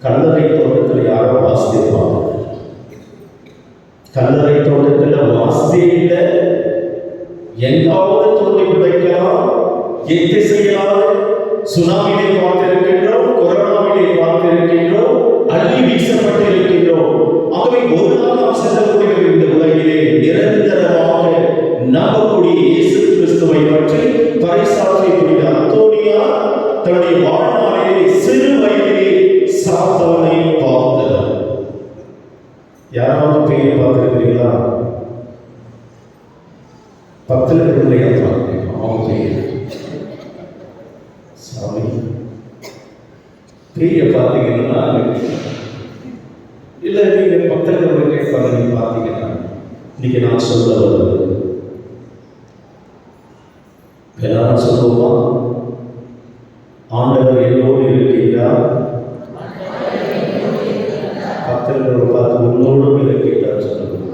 கல்லறை தோட்டத்தில் யாரும் வாஸ்து பார்த்து கல்லறை தோட்டத்தில் வாஸ்து இல்லை. எங்காவது தோண்டி புதைக்கலாம், எத்தை செய்யலாம். சுனாமியை பார்த்திருக்கின்றோம், கொரோனாவிலே பார்த்திருக்கின்றோம், அள்ளி வீசப்பட்டிருக்கின்றோம். ஆகவே ஒரு நாள் நாம் செல்லக்கூடிய இந்த உலகிலே நிரந்தரமாக நம்பக்கூடிய இயேசு கிறிஸ்துவை பற்றி பறைசாற்றக்கூடிய அந்தோனியா தன்னுடைய வாழ்நாளிலே சிறு வயதிலே சாத்தானை பார்த்தவர். யாராவது பேரை பார்த்திருக்கிறீங்களா? 10 பிள்ளையா பார்க்கிறீங்க? அவங்க சாமி பேரை பார்த்தீங்கன்னா இல்லை, நீங்கள் 10 கேட்பாங்க. நீங்க பார்த்தீங்கன்னா இன்னைக்கு நான் சொல்ல வருவது எல்லாரும் சொல்லுவோமா? ஆண்டவர் என்னோடு இருக்கின்றார், 10 பார்த்து உன்னோடும் இருக்கின்றார் சொல்லுவோம்.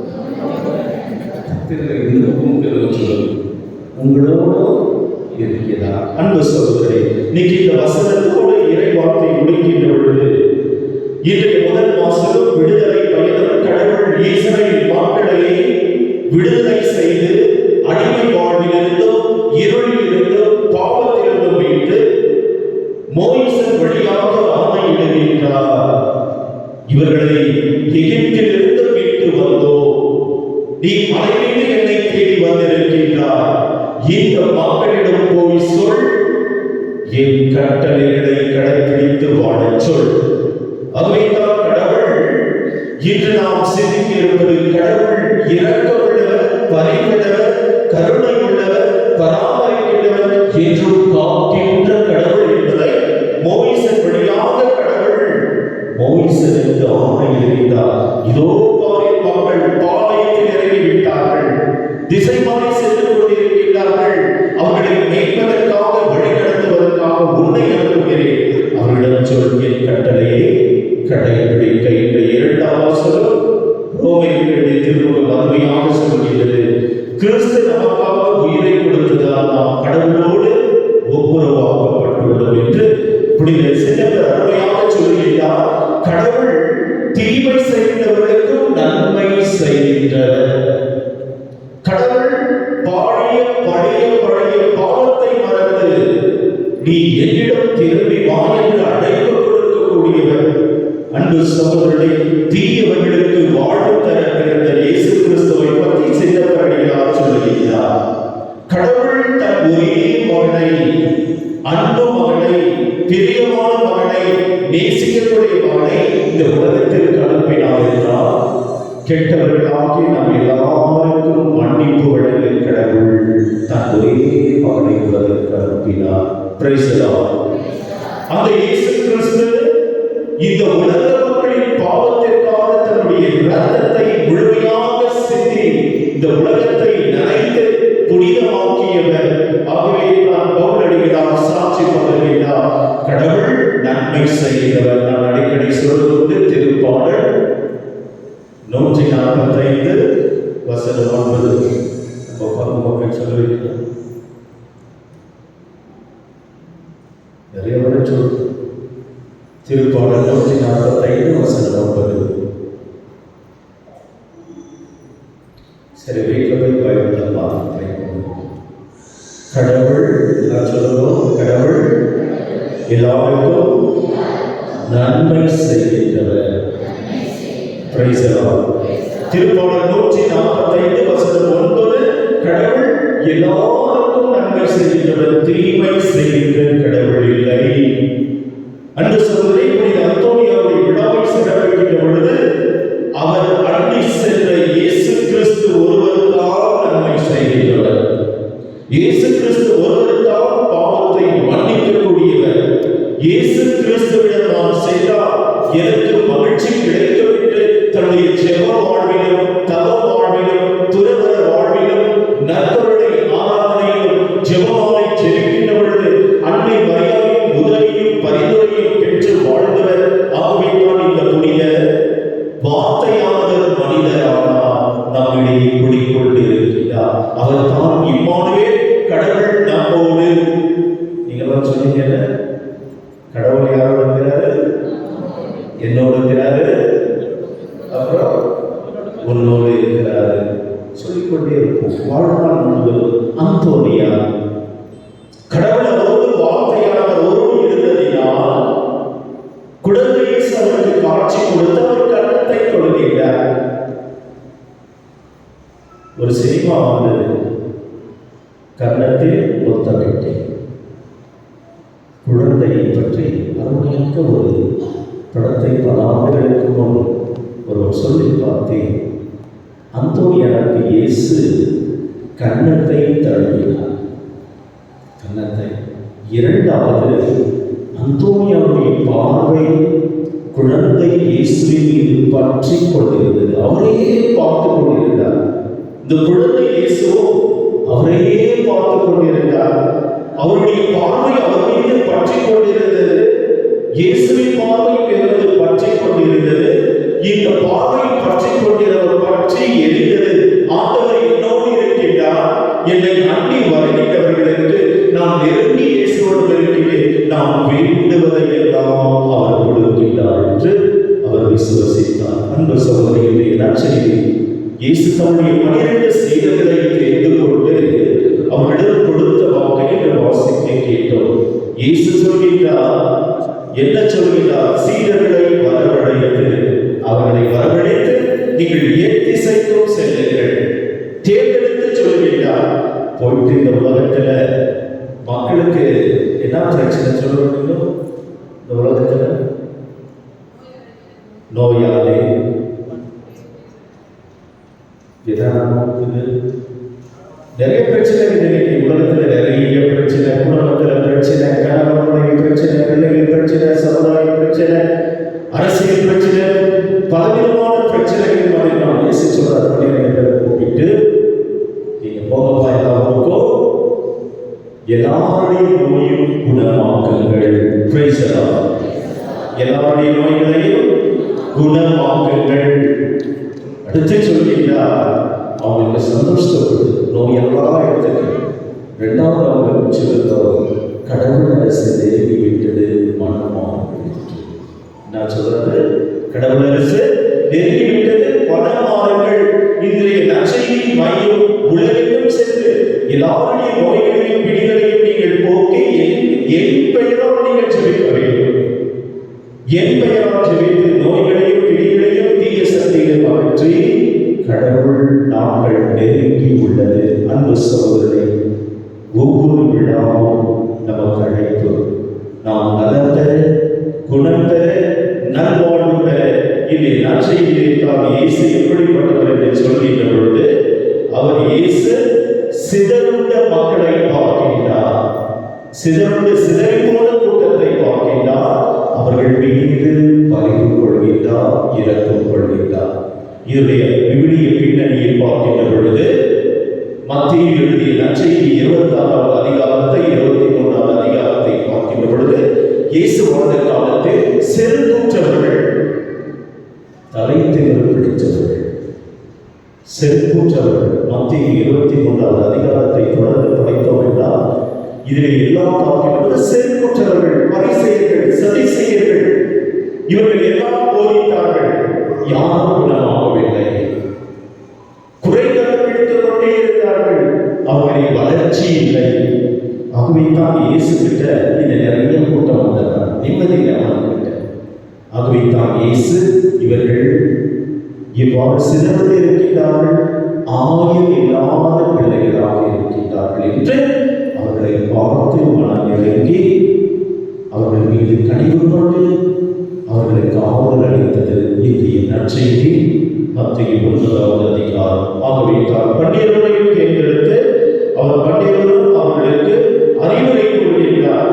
உங்களோடும் இருக்கிறார். அன்பு சகோதரரே, இன்னைக்கு இந்த வசனத்தோடு இறை வார்த்தை முடிக்கின்ற பொழுது இன்றைய முதல் மாசம் விடுதலை பயணம் கடவுள் இஸ்ரவேல் மக்களை விடுதலை செய்து அடிமை வாழ்விலிருந்தும் இருளிலிருந்தும் பாவத்திலிருந்தும் மீட்டு மோசேயின் வழியாக ஆணையிடுகின்றார். இவர்களை எகிப்திலிருந்து மீட்டு வந்தோம், நீ மலை மீது என்னை தேடி வந்திருக்கின்றார். இந்த மக்களிடம் போய் சொல், என் கட்டளைகளை கடைபிடித்து வாழச் சொல். அதுதான் கடவுள். இன்று நாம் சிந்திக்க இருப்பது கடவுள் இரக்கமுள்ளவர், பரிவுள்ளவர், கருணை உள்ளவர், பராமரிக்கின்றவர் என்றும் காக்கின்ற கடவுள் என்பதை மோசே வழியாக கடவுள் மோசேக்கு ஆணையிட்டார். இதோ மக்கள் பாளையத்தில் இறங்கிவிட்டார்கள், திசை மாறி சென்று கொண்டிருக்கிறார்கள். அவர்களை மேய்ப்பதற்காக வழி நடத்துவதற்காக உன்னை அனுப்புகிறேன். அவர்களிடம் சொல், என் கட்டளையை கடைபிடிக்க. இந்த 2ஆம் வசனம் ரோமையர் எழுதிய திருமுகம் அருமையாக சொல்கிறது. கிறிஸ்து நமக்காக உயிரை கொடுத்ததால் நாம் கடவுளோடு ஒப்புரவாக்கப்பட்டுள்ளோம் என்று புனித சின்னப்பர் அருமையாக சொல்கிறார். கடவுள் தீமை செய்தவர்களுக்கும் நன்மை செய்கிறார். செய்கின்றவர். கடவுள் பழைய பாவத்தை மறந்து நீ என்னிடம் திரும்பி வா என்று அழைப்பு கொடுக்கக்கூடியவர். அன்பு சகோதரர்களே, தீயவர்களுக்கு வாழ்வு தர பிறந்த இயேசு கிறிஸ்துவை பற்றி சிந்தப்படிகளார் சொல்லுகிறார். கடவுள் தன் ஒரே மகனை, அன்பு மகனை, பிரியமான மகனை, நேசிக்கக்கூடிய மகனை இந்த உலகத்திற்கு அனுப்பினார் என்றால் கெட்டவர்களாகி நம் எல்லாருக்கும் மன்னிப்பு வழங்க கடவுள் தன் ஒரே மகனை உலகத்திற்கு அனுப்பினார். Price the Lord. அந்த இயேசு கிறிஸ்து இந்த உலக மக்களின் பாவத்திற்காக தன்னுடைய இரத்தத்தை முழுமையாக சிந்தி இந்த உலகத்தை நனைத்து புனிதமாக்கியவர். ஆகவே நான் பவுலடிகளார் சாட்சி பகர்கிறார், கடவுள் நன்மை செய்கிறவர். நான் அடிக்கடி சொல்வது திருப்பாடல் 145 வசனம் 9. மக்கள் சொல்லுவீங்க, நிறைய முறை சொல்லுது. திருப்பாடல் 145 வசனம் 9. சரி, வீட்டில் போய் பைபிளில் பார்த்து கடவுள் நான் சொல்லுவோம், கடவுள் எல்லாருக்கும் நன்மை செய்கின்றவர். Praise the Lord. திருப்பாடல் 145 வசனம் 9, கடவுள் எல்லாருக்கும் நன்மை செய்கின்றவர், தீமை செய்கின்ற கடவுள் இல்லை. அன்று சகோதரி புனித அந்தோனியாவுடைய விழாவை சிறப்பிக்கின்ற பொழுது அவர் அண்டி சென்ற இயேசு கிறிஸ்து ஒருவர் தான் நன்மை செய்கின்றவர். இயேசு கிறிஸ்து ஒருவர் தான் பாவத்தை மன்னிக்கக்கூடியவர். இயேசு கிறிஸ்துவிடம் நான் செய்தால் எனக்கு மகிழ்ச்சி கிடைக்கும் என்று தன்னுடைய ஜெப வாழ்விலும், தவ வாழ்விலும், துறவர வாழ்விலும், நற்கருணை ஆராதனையிலும் ஜெபமாலை ஜெபிக்கின்ற பொழுது அன்னை மரியாதையின் உதவியும் பரிந்துரையும் பெற்று வாழ்ந்தவர். ஆகவே தான் இந்த புனித வார்த்தையானவர் மனிதரானார், நம்மிடையே குடிக்கொண்டு இருக்கிறார். அவர் தான் இம்மானுவேல், கடவுள் நம்மோடு. நீங்க சொன்னீங்க, கடவுள் யாரோட இருக்கிறாரு? என்னோடு இருக்கிறாரு, அப்புறம் உன்னோடு இருக்கிறாரு. சொல்லிக்கொண்டே இருப்போம் வாழ்நாள் முழுவதும். அந்தோனியா கடவுள் அவரோடு வார்த்தையானவர் ஒருவரும் இருந்ததினால் குழந்தை அவருக்கு காட்சி கொடுத்து அவர் கன்னத்தை தொழுகிறார். ஒரு சினிமா வந்தது, கன்னத்தில் முத்தமிட்டேன். குழந்தையை பற்றி அருமையாக ஒரு படத்தை பல ஆண்டுகளுக்கு முன் ஒருவர் சொல்லி பார்த்தேன். அந்தோனியாருக்கு இயேசு கன்னத்தை தழுவினார். கன்னத்தை. இரண்டாவது, அந்தோனியாவுடைய பார்வை குழந்தை இயேசுவின் மீது பற்றி கொண்டிருந்தது. அவரையே பார்த்து கொண்டிருந்தார். இந்த குழந்தை இயேசுவோ அவரையே பார்த்து கொண்டிருந்தார். அவருடைய பார்வை அவர் மீது பற்றி கொண்டிருந்தது. இயேசுவின் பார்வை என்பது பற்றி கொண்டிருந்தது. இந்த பார்வை பற்றி கொண்டிருந்தவர் பற்றி எரிந்தது. ஆண்டவர் என்னோடு இருக்கின்றார், என்னை அண்டி வருகின்றவர்களுக்கு நான் நெருங்கி இயேசுவோடு இருக்கிறேன், நாம் வேண்டுவதை எல்லாம் அவர் கொடுக்கின்றார் என்று அவர் விசுவசித்தார். அன்பு சகோதரிகளே, நற்செய்தி இயேசு தம்முடைய 12 சீடர்களை தெரிந்து கொண்டு அவரிடம் கொடுத்த வாக்கை வாசிக்க கேட்டோம். இயேசு சொல்கிறார், என்ன சொல்கிறார்? சீடர்களை வரவழைத்து, அவர்களை வரவழைத்து நீங்கள் எத்திசைக்கும் செல்லுங்கள், தேர்ந்தெடுத்து சொல்கிறார். போயிட்டு இந்த உலகத்துல மக்களுக்கு என்ன பிரச்சனை சொல்லுவீங்களோ, இந்த உலகத்துல நோயாளி நிறைய பிரச்சனை இருக்குது. உலகத்துல நிறைய பிரச்சனை, குடும்பத்துல பிரச்சனை, கணவனுடைய பிரச்சனை, பிள்ளைகள் பிரச்சனை, சமுதாய பிரச்சனை, அரசியல் பிரச்சனை, பலவிதமான பிரச்சனைகள் மாதிரி நாம் பேசி சொல்றாரு. 12 பேரை கூப்பிட்டு நீங்க போகப்பா எல்லாருக்கும் எல்லாருடைய நோயும் குணமாக்குங்கள். Price the Lord. எல்லாருடைய நோய்களையும் குணமாக்குங்கள். அடுத்து சொல்லிட்டா அவங்களுக்கு சந்தோஷப்படு, நோய் எல்லாம் எடுத்துக்க. ரெண்டாவது அவங்களுக்கு சொல்லுறோம், கடவுள் அரசு நெருங்கி விட்டது, மனமாக. நான் சொல்றது, கடவுள் அரசு நெருங்கிவிட்டது. பணமாறுங்கள். இன்றைய நற்செய்தியின் மையம் உலகெங்கும் சென்று எல்லாருடைய நோய்களையும் பிடிகளையும் நீங்கள் போக்கி என் பெயரால் நீங்கள் ஜெபிக்க வேண்டும். என் பெயரால் ஜெபித்து நோய்களையும் பிடிகளையும் தீய சக்திகளையும் அகற்றி கடவுள் நாங்கள் நெருங்கி உள்ளது. அன்பு சகோதரரை, ஒவ்வொரு விழாவும் நமக்கு அழைப்பு. நாம் நலம் பெற, குணம் பெற, நல்வாழ்வு பெற இந்த நற்செய்தியை தான் இயேசு எப்படிப்பட்டவர் என்று சொல்கின்ற பொழுது அவர் இயேசு சிதறுண்ட மக்களை பார்க்கின்றார். சிதறி போன கூட்டத்தை பார்க்கின்றார். அவர்கள் மீது பரிவு கொள்கின்றார், இரக்கம் கொள்கின்றார். இதனுடைய விவிலிய பின்னணியை பார்க்கின்ற பொழுது மத்திய எழுதிய நற்செய்தி 26வது அதிகாரத்தை 23வது அதிகாரத்தை பார்க்கின்ற பொழுது இயேசு வாழ்ந்த காலத்தில் செருக்கூற்றவர்கள், தலை திமிரு பிடித்தவர்கள், செருக்கூற்றவர்கள் மத்திய 23வது அதிகாரத்தை தொடர்ந்து படித்தோம் என்றால் இதில் எல்லாம் பார்க்கின்ற செருக்கூற்றவர்கள், பரிசேயர்கள், சதிசேயர்கள், இவர்கள் எல்லாம் போதித்தார்கள். யாரும் குணமாகவில்லை. குறை கண்டுபிடித்துக் கொண்டே இருந்தார்கள். அவர்களின் வளர்ச்சி இல்லை. ஆகவே தான் இயேசு கிட்ட இந்த நிறைய கூட்டம் வந்தார், நிம்மதி கிட்ட. ஆகவே தான் இயேசு இவர்கள் இவ்வாறு சிதறந்து இருக்கின்றார்கள், ஆயுள் இல்லாத பிள்ளைகளாக இருக்கின்றார்கள் என்று அவர்களை பார்த்து மனம் இறங்கி அவர்கள் மீது கனிவு கொண்டு அவர்களுக்கு ஆறுதல் அளித்தது இந்திய நற்செய்தி மத்திய 9வது அதிகாரம். ஆகவே தான் பன்னிருவரையும் தேர்ந்தெடுத்து அவர் பன்னிருவரும் அவர்களுக்கு அறிவுரை கொள்கின்றார்.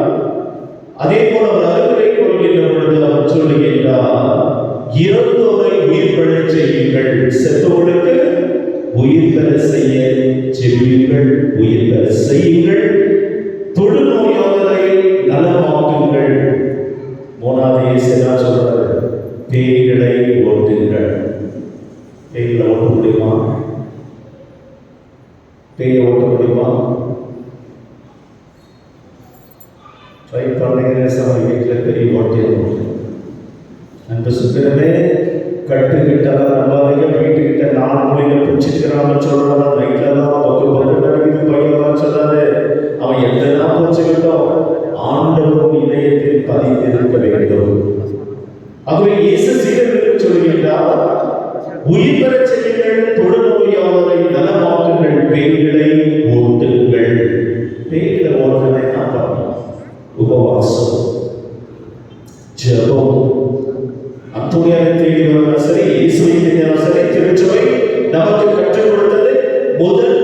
அதே போல அவர் அறிவுரை கொள்கின்ற பொழுது அவர் சொல்லுகின்றார், இறந்தோரை உயிர் பெறச் செய்யுங்கள், செத்தவர்களுக்கு உயிர் பெற செய்ய செவியுங்கள், உயிர் பெற செய்யுங்கள், தொழுநோயாளரை நலமாக்குங்கள். 3வது இயேசு என்ன சொல்றாரு? பேய்களை ஓட்டுங்கள். பேய்களை ஓட்ட முடியுமா? பேயை ஓட்ட முடியுமா? ட்ரை பண்ணுகிற சமயம் வீட்டில் பெரிய ஓட்டிடணும். அன்பு சுத்திரமே, கட்டுக்கிட்டதான் நம்பாதீங்க. வீட்டுக்கிட்ட 4 மூலையில் பிடிச்சிருக்கிறான்னு சொல்றாங்க. நைட்டில் தான் பக்கம் நடக்குது, பையன் சொல்லாது. அவன் எல்லாம் பிடிச்சிக்கிட்டோம். ஆண்டவரும் இதயத்தில் பதிந்திருக்க வேண்டும். ஆகவே இயேசு சீடர்களுக்கு சொல்கின்றார், உயிர் பெறச் செய்யுங்கள், தொழுநோயாளரை நலமாக்குங்கள், பேய்களை ஓட்டுங்கள். பேய்களை ஓட்டுறதை நான் பார்ப்போம். உபவாசம், ஜெபம். அத்துணியாரை தேடி வருவதும் சரி, இயேசுவை தேடினாலும் சரி, திருச்சபை நமக்கு கற்றுக் கொடுத்தது முதல்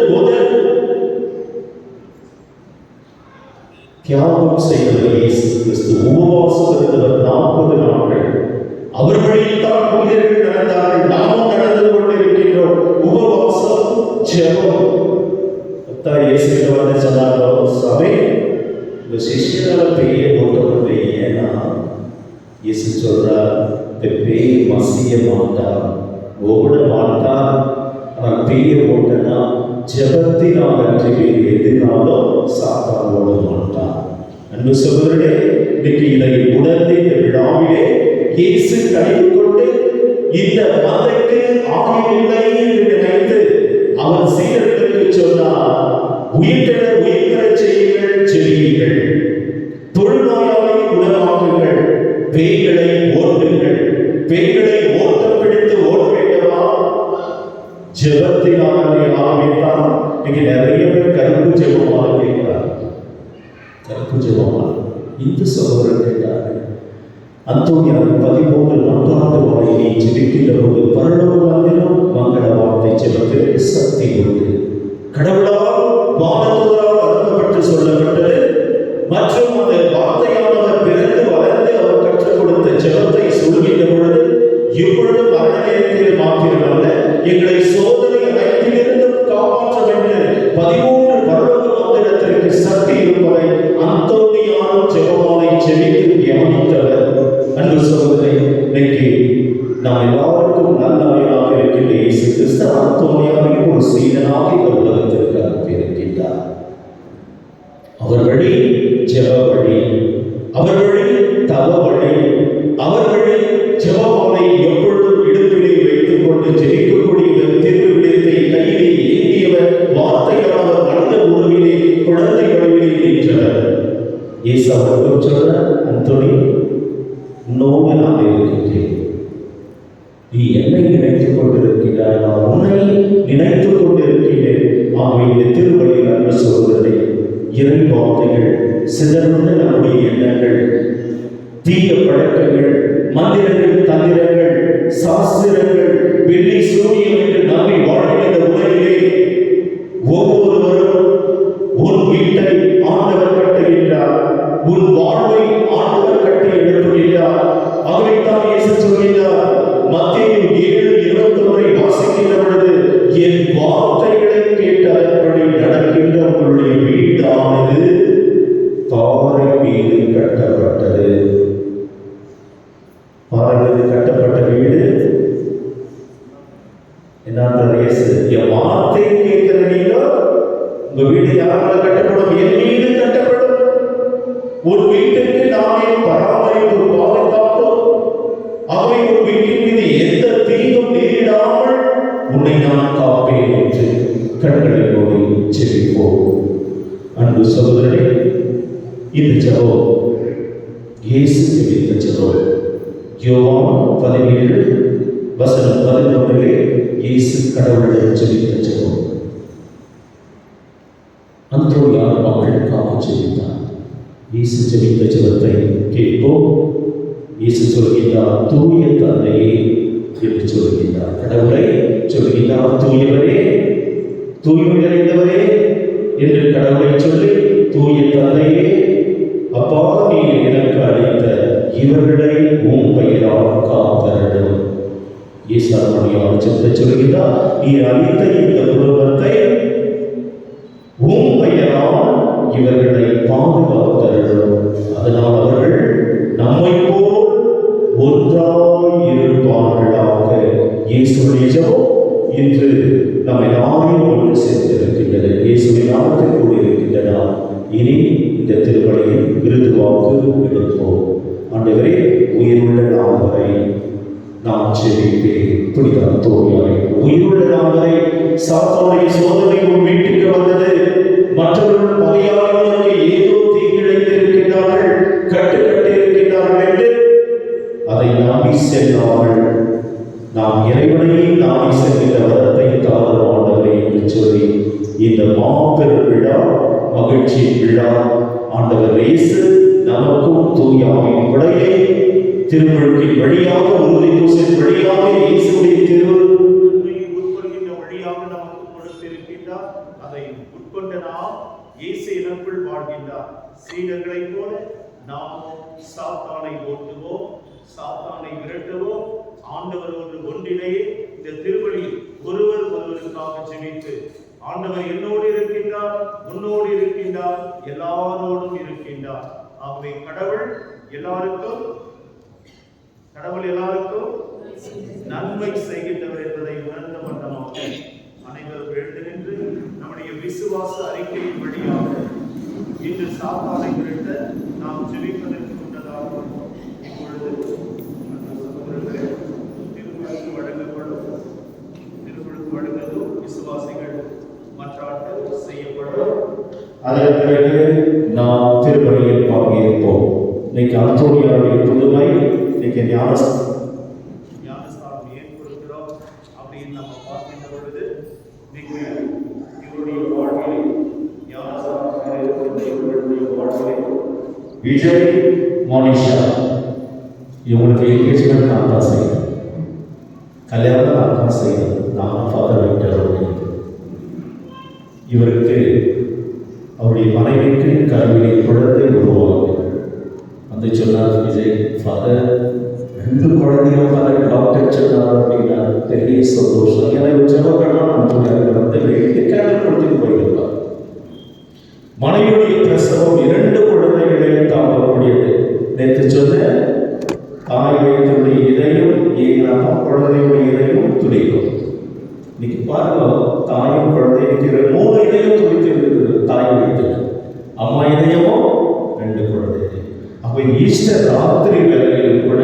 தியாகம் செய்தவர் இயேசு கிறிஸ்து. உபவாசம் இருந்தவர் 40 நாட்கள். அவர் வழியில் தான் புனிதர்கள் நடந்தார்கள், நாமும் நடந்து கொண்டிருக்கின்றோம். உபவாசம், ஜெபம். இயேசு வந்து சொன்னாரோ, சபை இந்த சிஷ்யனால பெரிய ஓட்டம் ஏன்னா இயேசு சொல்றார், இந்த பேய் மசிய மாட்டார், ஓட மாட்டார். ஆனால் பெரிய ஓட்டனா ஜெபத்தினால் அன்றி எதிராலும் சாத்தான் ஓட மாட்டார். அன்பு சகோதரனே, இன்னைக்கு இதை உணர்ந்து இந்த விழாவிலே இயேசு கழிவு கொண்டு இந்த மந்தைக்கு ஆகியவில்லை என்று நினைத்து அவர் சீடர்களுக்கு சொன்னார், உயிர் பெறச் செய்யுங்கள், ஜெபியுங்கள், தொழுநோயாளரை குணமாக்குங்கள், பேய்களை ஓட்டுங்கள். பேய்களை ஓட்ட பிடித்து ஓட வேண்டுமா? ஜெபத்தினால் ஆரம்பித்தான். இன்னைக்கு நிறைய பேர் கருப்பு ஜெபமாக கேட்கிறார். கருப்பு ஜெபமாக இந்து சகோதரர் கேட்டார்கள். அந்தோனியார் 13 நன்றாண்டு வாழை நீ ஜெபிக்கின்ற போது பரலோக மந்திரம் மங்கள வார்த்தை ஜெபத்திற்கு சக்தி உண்டு. கடவுளால் வானதூதரால் அனுப்பப்பட்டு சொல்லப்பட்டது. மற்றும் அந்த வார்த்தையானவர் பிறந்து வளர்ந்து அவர் கற்றுக் கொடுத்த ஜெபத்தை சொல்கின்ற பொழுது இப்பொழுது மரண நேரத்தில் மாத்திரமல்ல, எங்களை சோதனை அனைத்திலிருந்தும் காப்பாற்ற வேண்டும் 13 பரலோக மந்திரத்திற்கு சக்தி இருப்பதை அந்தோனியார் ஜெபமாலை ஜெபித்து தியானித்தவர். அன்பு சகோதரரை, இன்னைக்கு நாம் எல்லாருக்கும் நல்லாவியாக இருக்கின்ற இயேசு கிறிஸ்து அந்தோனியாரை ஒரு சீடனாக இந்த உலகத்திற்கு அனுப்பியிருக்கின்றார். அவர் வழி ஜெப வழி, அவர் வழி தவ வழி, அவர் வழி ஜெபமாலை எப்பொழுதும் இடுப்பிலே குழந்தை வடிவிலே நின்றவர். இயேசு அவருக்கு சொல்ற, அந்தோனி, உன்னோடு நான் இருக்கின்றேன். நீ என்னை நினைத்துக் கொண்டிருக்கிறாய், நான் உன்னை நினைத்துக் கொண்டிருக்கிறேன். ஆகவே இந்த திருவழியில் அன்பு சகோதரரை, இறை வார்த்தைகள், சிதறுண்ட நம்முடைய எண்ணங்கள், தீய பழக்கங்கள், மந்திரங்கள், தந்திரங்கள், சாஸ்திரங்கள், வெள்ளி சூரியன் என்று நம்பி வாழ்கின்ற உலகிலே ஒவ்வொருவரும் உன் வீட்டை ஆண்டவர் கட்டுகின்றார், உன் வாழ்வை ஆண்டவர் கட்டி எழுப்புகின்றார். அதைத்தான் இயேசு சொல்கிறார். மத்தேயு 7:21 வாசிக்கின்ற பொழுது, என் வார்த்தைகளை கேட்டு அதன்படி நடக்கின்ற உங்களுடைய வீடானது பாறை மீது கட்டப்பட்டது. பாறையில் கட்டப்பட்ட வீடு என்ன? இயேசு, என் வார்த்தையை கேட்கிற நீங்க உங்க வீடு யாரால கட்டப்படும்? என் மீது கட்டப்படும். ஒரு வீட்டுக்கு நாமே பராமரிப்பு, பாதுகாப்பு. அவை ஒரு வீட்டின் மீது எந்த தீங்கும் நேரிடாமல் உன்னை நான் காப்பேன் என்று கண்களை மூடி ஜெபிப்போம். அன்பு சகோதரரே, இந்த ஜெபம் இயேசு ஜெபித்த ஜெபம். யோவான் 17:11 இயேசு கடவுளிடம் ஜெபித்த ஜெபம். அந்தோனியார் மக்களுக்காக ஜெபித்தார். இயேசு ஜெபித்த ஜெபத்தை கேட்போம். இயேசு சொல்கிறார், தூய தந்தையே என்று சொல்கிறார். கடவுளை சொல்கிறார், தூயவரே, தூய்மை நிறைந்தவரே என்று கடவுளை சொல்லி, தூய தந்தையே, அப்பா, நீ எனக்கு அளித்த இவர்களை உன் பெயரால் காத்தருளும். இயேசு அவருடைய ஜெபத்தை சொல்கிறார், நீ அளித்த இந்த குடும்பத்தை உன் பெயரால் இவர்களை பாதுகாத்தருளும். அதனால் அவர்கள் நம்மை போல் ஒன்றாய் இருப்பார்களாக. இயேசுடைய ஜெபம் இன்று நம்ம எல்லாரையும் ஒன்று சேர்த்திருக்கின்றது. இயேசுவின் நாமத்தில் கூடியிருக்கின்றன. இனி இந்த திருப்பலியில் விருது வாக்கு எடுப்போம். ஆண்டவரே, உயிருள்ள நாள் வரை நாம் ஜெபிப்பேன். புனித அந்தோனியாரே, உயிருள்ள நாள் வரை சாத்தானுடைய சோதனை உன் வீட்டுக்கு வந்தது. மற்றவர்கள் பகையாளர்களுக்கு ஏதோ தீங்கிழைத்திருக்கிறார்கள், கட்டுக்கட்டிருக்கிறார்கள் என்று அதை நம்பி செல்லாமல் நாம் இறைவனையே நாடி செல்கின்ற வரத்தை தாரும் ஆண்டவரே என்று சொல்லி, இந்த மாபெரும் விழா, மகிழ்ச்சியின் விழா, ஆண்டவர் இயேசு நமக்கும் தூய ஆவியின் கொடையை திருமுழுக்கின் வழியாக, உறுதி பூசலின் வழியாக, இயேசுடைய உட்கொள்கின்ற வழியாக நமக்கு கொடுத்திருக்கின்றார். அதை உட்கொண்ட நாம் இயேசு எனக்குள் வாழ்கின்றார். சீடர்களைப் போல நாமும் சாத்தானை ஓட்டுவோம், சாத்தானை விரட்டுவோம். ஆண்டவரோடு ஒன்றிலேயே இந்த திருவழியில் ஒருவர் ஒருவருக்காக ஜெபித்து, ஆண்டவர் என்னோடு இருக்கின்றார், உன்னோடு இருக்கின்றார், எல்லாரோடும் இருக்கின்றார். ஆகவே கடவுள் எல்லாருக்கும் நன்மை செய்கின்றவர் என்பதை உணர்ந்த வண்ணமாக அனைவரும் எழுந்து நின்று நம்முடைய விசுவாச அறிக்கையின் வழியாக இன்று சாத்தானை விரட்ட நாம் ஜெபிப்பதற்கு முன்னதாக இப்பொழுது திருமுழுக்கு வழங்குவதும் விசுவாசிகள் மன்றாட்டு செய்யப்படும். அதன் பிறகு நாம் திருப்பலியில் பங்கேற்போம். இன்னைக்கு அந்தோனியாருடைய புதுமை, இன்னைக்கு ஞானஸ்தானம் ஏன் கொடுக்கிறோம் அப்படின்னு நம்ம பார்க்கின்ற பொழுது, இன்னைக்கு இவருடைய வாழ்வில் விஜய், மோனிஷா, இவங்களுக்கு என்கேஜ்மெண்ட் நான் தான் செய்யணும், கல்யாணம் நான் தான் செய்யணும். நான் ஃபாதர் விக்டர். இவருக்கு அவருடைய மனைவிக்கு கல்வியை குழந்தை உருவாங்க வந்து சொன்னார், விஜய் ஃபாதர் 2 குழந்தையும் ஃபாதர் டாக்டர் சொன்னார் அப்படின்னா பெரிய சந்தோஷம். ஏன்னா இவர் ஜெபக்கெல்லாம் வந்து கேண்டல் கொடுத்துட்டு போயிருப்பார். மனைவியுடைய பிரசவம் 2 குழந்தைகளையும் தாங்கக்கூடியது. நேற்று சொன்ன தாய் வயிற்றுடைய இதயம் ஏன்னா குழந்தையுடைய இதயம் துடிக்கும். இன்னைக்கு பாருங்க, தாயும் குழந்தைக்கு 3 இதயம் துடித்து இருக்குது. தாய் வயிற்று, அம்மா இதயமும் 2 குழந்தைகள். அப்போ ஈஸ்டர் ராத்திரி வேளையில் கூட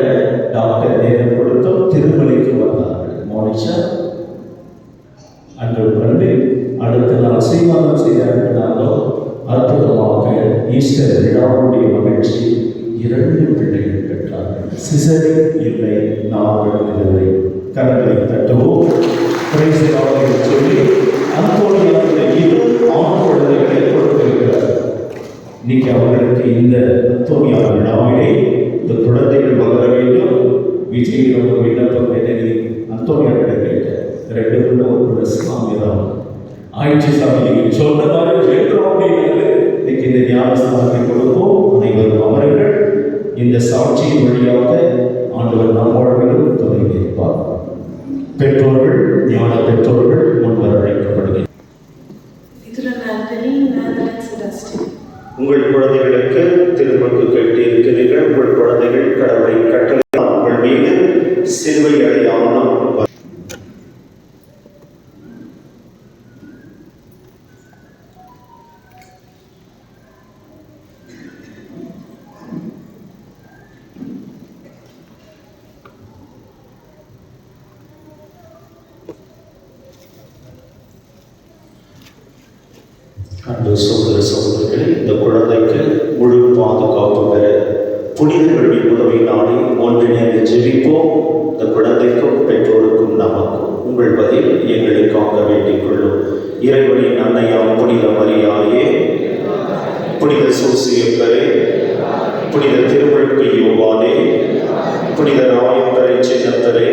டாக்டர் நேரம் கொடுத்தும் திருமலைக்கு வந்தார்கள். மோனிஷா அன்று கண்டு அடுத்த நாள் சீமானம் செய்தார்கள். அற்புதமாக ஈஸ்டர் விழாவுடைய மகிழ்ச்சி 2 பிள்ளைகள் பெற்றார்கள். சிசரின் இல்லை, நாங்கள் இல்லை. கரங்களை தட்டுவோம். பிரைஸ் தி லார்ட் என்று சொல்லி அந்தோனியாவுடைய 2 ஆண் குழந்தைகளை கொடுத்திருக்கிறார். இன்னைக்கு அவர்களுக்கு இந்த அந்தோனியா விழாவிலே இந்த குழந்தைகள் வளர வேண்டும். விஜயோட விண்ணப்பம் என்னை அந்தோனியாவிட கேட்டேன். 2 பேரும் ஒரு சாமிதான் ஆயிடுச்சு சாமி, நீங்கள் சொன்ன மாதிரி கேட்கிறோம் அப்படிங்கிறது. இன்னைக்கு இந்த ஞானஸ்தானத்தை கொடுப்போம். அனைவரும் அமருங்கள். இந்த சாட்சியின் வழியாக ஆண்டவர் நம் வாழ்விலும் துணை நிற்பார். பெற்றோர்கள், ஞான பெற்றோர்கள் முன்வர அழைக்கப்படுகிறார். உங்கள் குழந்தைகளுக்கு திருமணம் கேட்டு இருக்கிறீர்கள். உங்கள் குழந்தைகள் கடவுளை கட்டளை உங்கள் மீது சிலுவை அடையாளம் அன்பு சகோதர சகோதரிகளே, இந்த குழந்தைக்கு முழு பாதுகாப்பு பெற புனிதர்களின் உதவி நாடி ஒன்றிணைந்து ஜெபிப்போம். இந்த குழந்தைக்கும் பெற்றோருக்கும் நமக்கும் உங்கள் பதில் எங்களுக்காக வேண்டிக் கொள்ளும். இறைவனின் அன்னையாம் புனித மரியாயே, புனித சூசியப்பரே, புனித திருமுழுக்கு யோவானே, புனித ராயப்பரை சின்னத்தரே,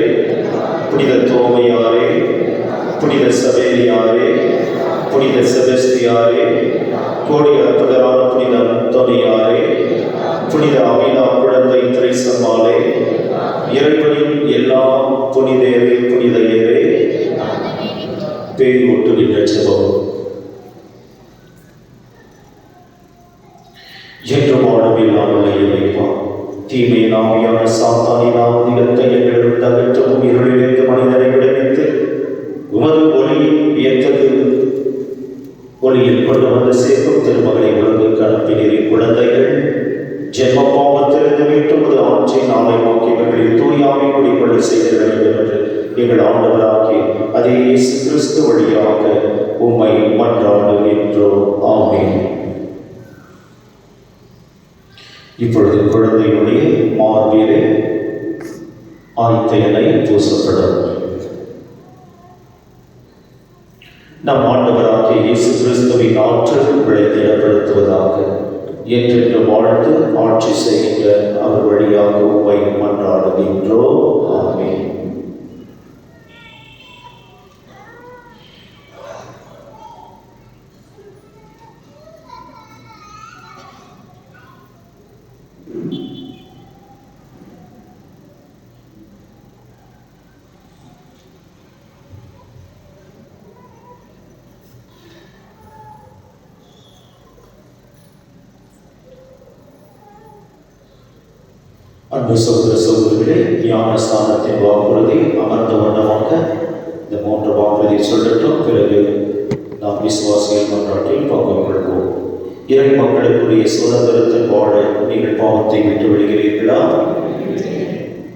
புனித தோமையாரே, புனித சவேரியாரே, புனித செபஸ்தியாரே, கோடி அற்புதரான புனித அந்தோனியாரே, புனித அமிலா குழந்தை திரைசம்மாளே, இறைவனின் எல்லா புனிதரே புனிதையரே, பேய் ஒட்டுகின்ற செபம். என்றும் ஆளுமில்லாமல் இறைவான் தீமை நாமியான சாத்தானின் அதிகத்தை எங்களிடம் தவிர்த்தும் இருளிலிருந்து மனிதனை விடுவித்து உமது ஒளியின் வியத்தது ஒளியில் கொண்டு வந்து சேர்க்கும் திருமகளை உலகுக்கு அனுப்பினரின் குழந்தைகள் ஜென்ம பாவத்திலிருந்து மீட்டுவது ஆட்சி நாளை நோக்கி எங்களில் தூயாமை குடிக்கொள்ள செய்த வேண்டும் என்று எங்கள் ஆண்டவராகி அதே இயேசு கிறிஸ்து வழியாக உம்மை மன்றாடுகின்றோம். ஆமென். இப்பொழுது குழந்தையுடைய மார்பிலே ஆய்த்த எண்ணெய் பூசப்படும். நம் ஆண்டவராகிய இயேசு கிறிஸ்துவின் ஆற்றல் விளைத்திடப்படுத்துவதாக என்றென்று வாழ்ந்து ஆட்சி செய்கின்ற அவர் வழியாக உம்மை மன்றாடுகின்றோம். ஆமென். அன்பு சகோதர சகோதரிகளே, ஞானஸ்தானத்தின் வாக்குறுதி அமர்ந்த வண்ணமாக இந்த 3 வாக்குறுதி சொல்லட்டும். பிறகு நாம் விசுவாசிகள் மன்றாட்டில் பங்கு கொள்வோம். இறை மக்களுக்குரிய சுதந்திரத்தில் வாழ நீங்கள் பாவத்தை விட்டு விடுகிறீர்களா?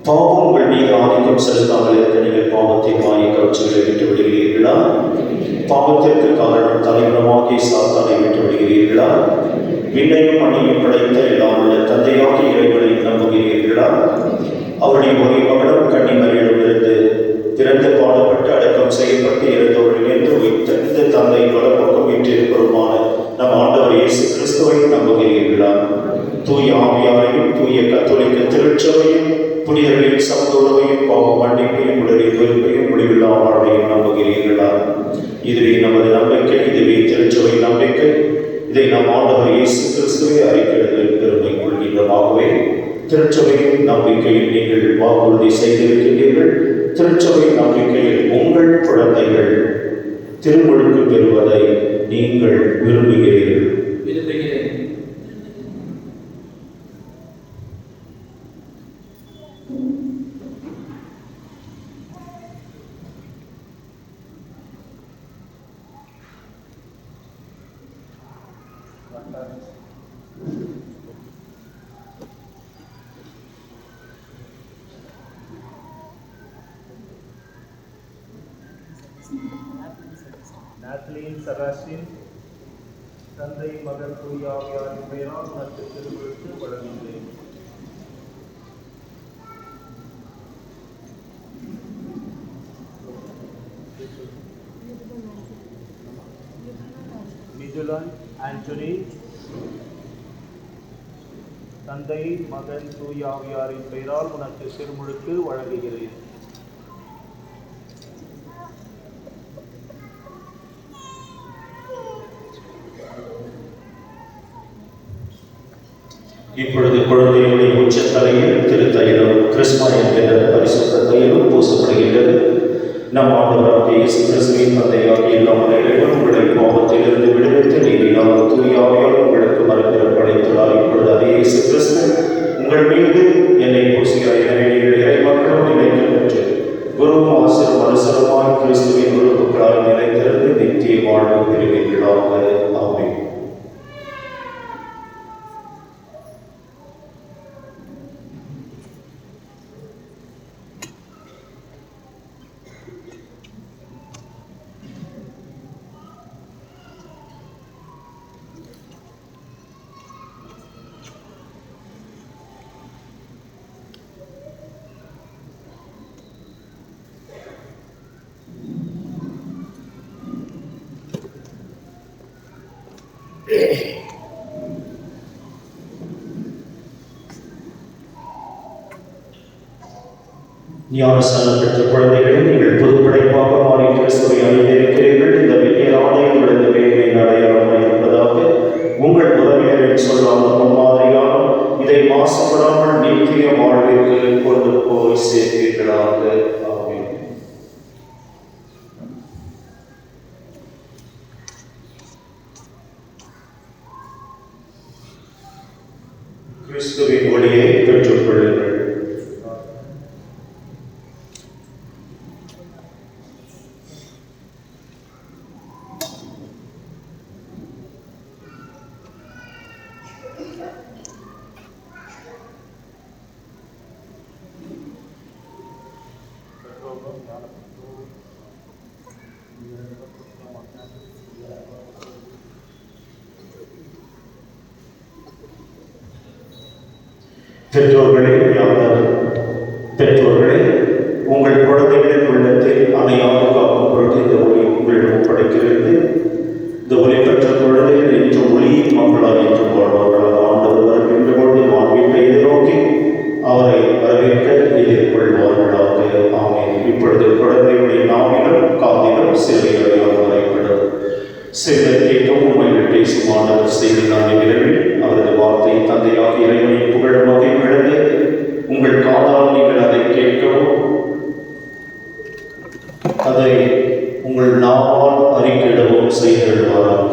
பாவம் உங்கள் மீது ஆதிக்கம் செலுத்தாமல் இருக்க நீங்கள் பாவத்தை மாய கவர்ச்சிகளை விட்டு விடுகிறீர்களா? பாவத்திற்கு காரணம் தலைவனமாகிய சாத்தானை விட்டு விடுகிறீர்களா? விண்ணையும் மண்ணையும் படைத்த எல்லாம் உள்ள தந்தையாகிய இறைவனை நம்புகிறீர்களா? அவருடைய ஒரே மகனும் கன்னிமரியிடமிருந்து பிறந்து பாடுபட்டு அடக்கம் செய்யப்பட்டு இறந்தவர்கள் என்று உயிர்த்தெழுந்த தந்தை வலப்பக்கம் வீற்றிருப்பருமான நம் ஆண்டவர் இயேசு கிறிஸ்துவை நம்புகிறீர்களா? தூய ஆவியாரையும் தூய கத்தோலிக்க திருச்சபையும் புனிதர்களின் சமத்துவமையும் பாவ மன்னிப்பையும் உடலின் வெறுப்பையும் முடிவில்லா வாழ்வையும் நம்புகிறீர்களா? இதுவே நமது நம்பிக்கை, இதுவே திருச்சபை நம்பிக்கை. இதை நம் ஆண்டவர் இயேசு கிறிஸ்துவை அறிக்கையிடுதல் பெருமை கொள்கின்றமாகவே திருச்சபையின் நம்பிக்கையில் நீங்கள் வாக்குறுதி செய்திருக்கின்றீர்கள். திருச்சபையின் நம்பிக்கையில் உங்கள் குழந்தைகள் திருமுழுக்கு பெறுவதை நீங்கள் விரும்புகிறீர்கள். Nathalie Sebastian, தந்தை மகன் தூய ஆவியாரின் பெயரால் உனக்கு திருமுழுக்கு வழங்குகிறேன். மிதுலன் ஆண்டனி தந்தை மகன் தூய ஆவியாரின் பெயரால் உனக்கு திருமுழுக்கு வழங்குகிறேன். இப்பொழுது குழந்தையுடைய உச்சத்தலையில் திருத்தையிலும் கிறிஸ்மா என்கிற பரிசுத்த தையிலும் பூசப்படுகின்றது. நம் ஆண்டவராகிய இயேசு கிறிஸ்துவின் தந்தையாகிய எல்லாமே இறைவன் உங்களை பாவத்திலிருந்து விடுவித்து நீதியாக தூய ஆவியால் உங்களுக்கு மறுபிறப்பு அளித்துள்ளார். இப்பொழுது அதே இயேசு கிறிஸ்து உங்கள் மீது என்னை பூசுகிறார். எனவே நீங்கள் இறை மக்களும் நிலைக்க பெற்று குருவும் ஆசிரும் அரசருமாய் கிறிஸ்துவின் உறுப்புகளால் நிலைத்திருந்து நித்திய வாழ்வு பெறுவீர்களாக. ஆமென். ஞானஸ்நானம் பெற்ற குழந்தைகளை நீங்கள் புதுப்படைப்பாக மாறி கிறிஸ்துவை அணிந்திருக்கிறீர்கள். இந்த வெள்ளிய ஆலயம் விழுந்த மேன்மையின் அடையாளமாக இருப்பதாக உங்கள் உறவினரின் சொல்லாமல் முன்மாதிரியான இதை மாசுபடாமல் நித்திய வாழ்விற்கு கொண்டு போய் சேர்ப்பீர்களாக. ஆமென். கிறிஸ்துவின் ஒளியை பெற்றுக் கொள்ளுங்கள். பெற்றோர்களே உங்கள் குழந்தைகளின் உள்ளத்தை அணையாக காக்கும் பொருட்டு இந்த ஒளி உங்களிடம் ஒப்படைக்கிறது. இந்த ஒளி பெற்ற குழந்தைகள் என்று ஒளியின் மக்களால் என்று வாழ்வார்களாக. ஆண்டவர் வருகின்ற பொழுது வான்வீட்டை எதிர்நோக்கி அவரை வரவேற்க எதிர்கொள்வார்களாக. ஆமென். இப்பொழுது குழந்தைகளுடைய நாவிலும் காதிலும் சிறுவைகளால் வரைப்படும். சிறுவர் கேட்கும் உண்மையில் பேசும் ஆண்டவர் செய்தினான் விரைவில் அவரது வார்த்தை தந்தையாக இறைவனை புகழும் வகை விழுந்து உங்கள் காதால் நீங்கள் அதை கேட்கவும் அதை உங்கள் நாவால் அறிக்கையிடவும் செய்திடுவாராக.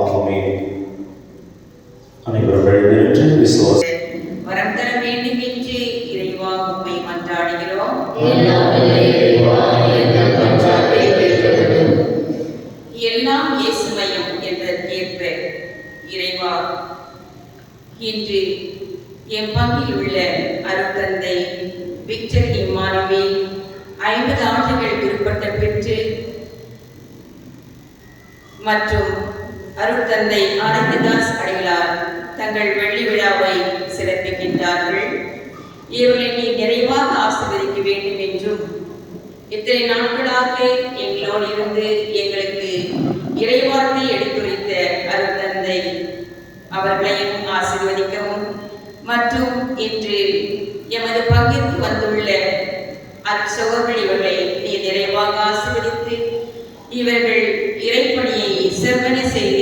ஆமென். அனைவரும் எழுந்து விசுவாச வரம் தர வேண்டும் என்று இறைவா உம்மை மன்றாடுகிறோம். எல்லாம் இயேசுமயம் என்ற ஏற்ப இறைவா இன்று என் பங்கில் உள்ள அருட்தந்தை விக்டர் இம்மானுவேல் 50 ஆண்டுகள் விருப்பட்டம் பெற்று மற்றும் அருட்தந்தை ஆனந்ததாஸ் அடிகளார் தங்கள் வெள்ளி விழாவை சிறப்பிக்கின்றார்கள். இவர்களை நீ நிறைவாக ஆசீர்வதிக்க வேண்டும் என்றும் இத்தனை நாட்களாக எங்களோடு இருந்து எங்களுக்கு இறைவார்த்தை எடுத்துரைத்த அருட்தந்தை அவர்களையும் ஆசீர்வதிக்கவும் மற்றும் இன்று எமது பங்கிற்கு வந்துள்ள அச்சோர்கள் இவர்களை நீ நிறைவாக ஆசீர்வதித்து இவர்கள் இறைப்பணியை செவ்வன செய்த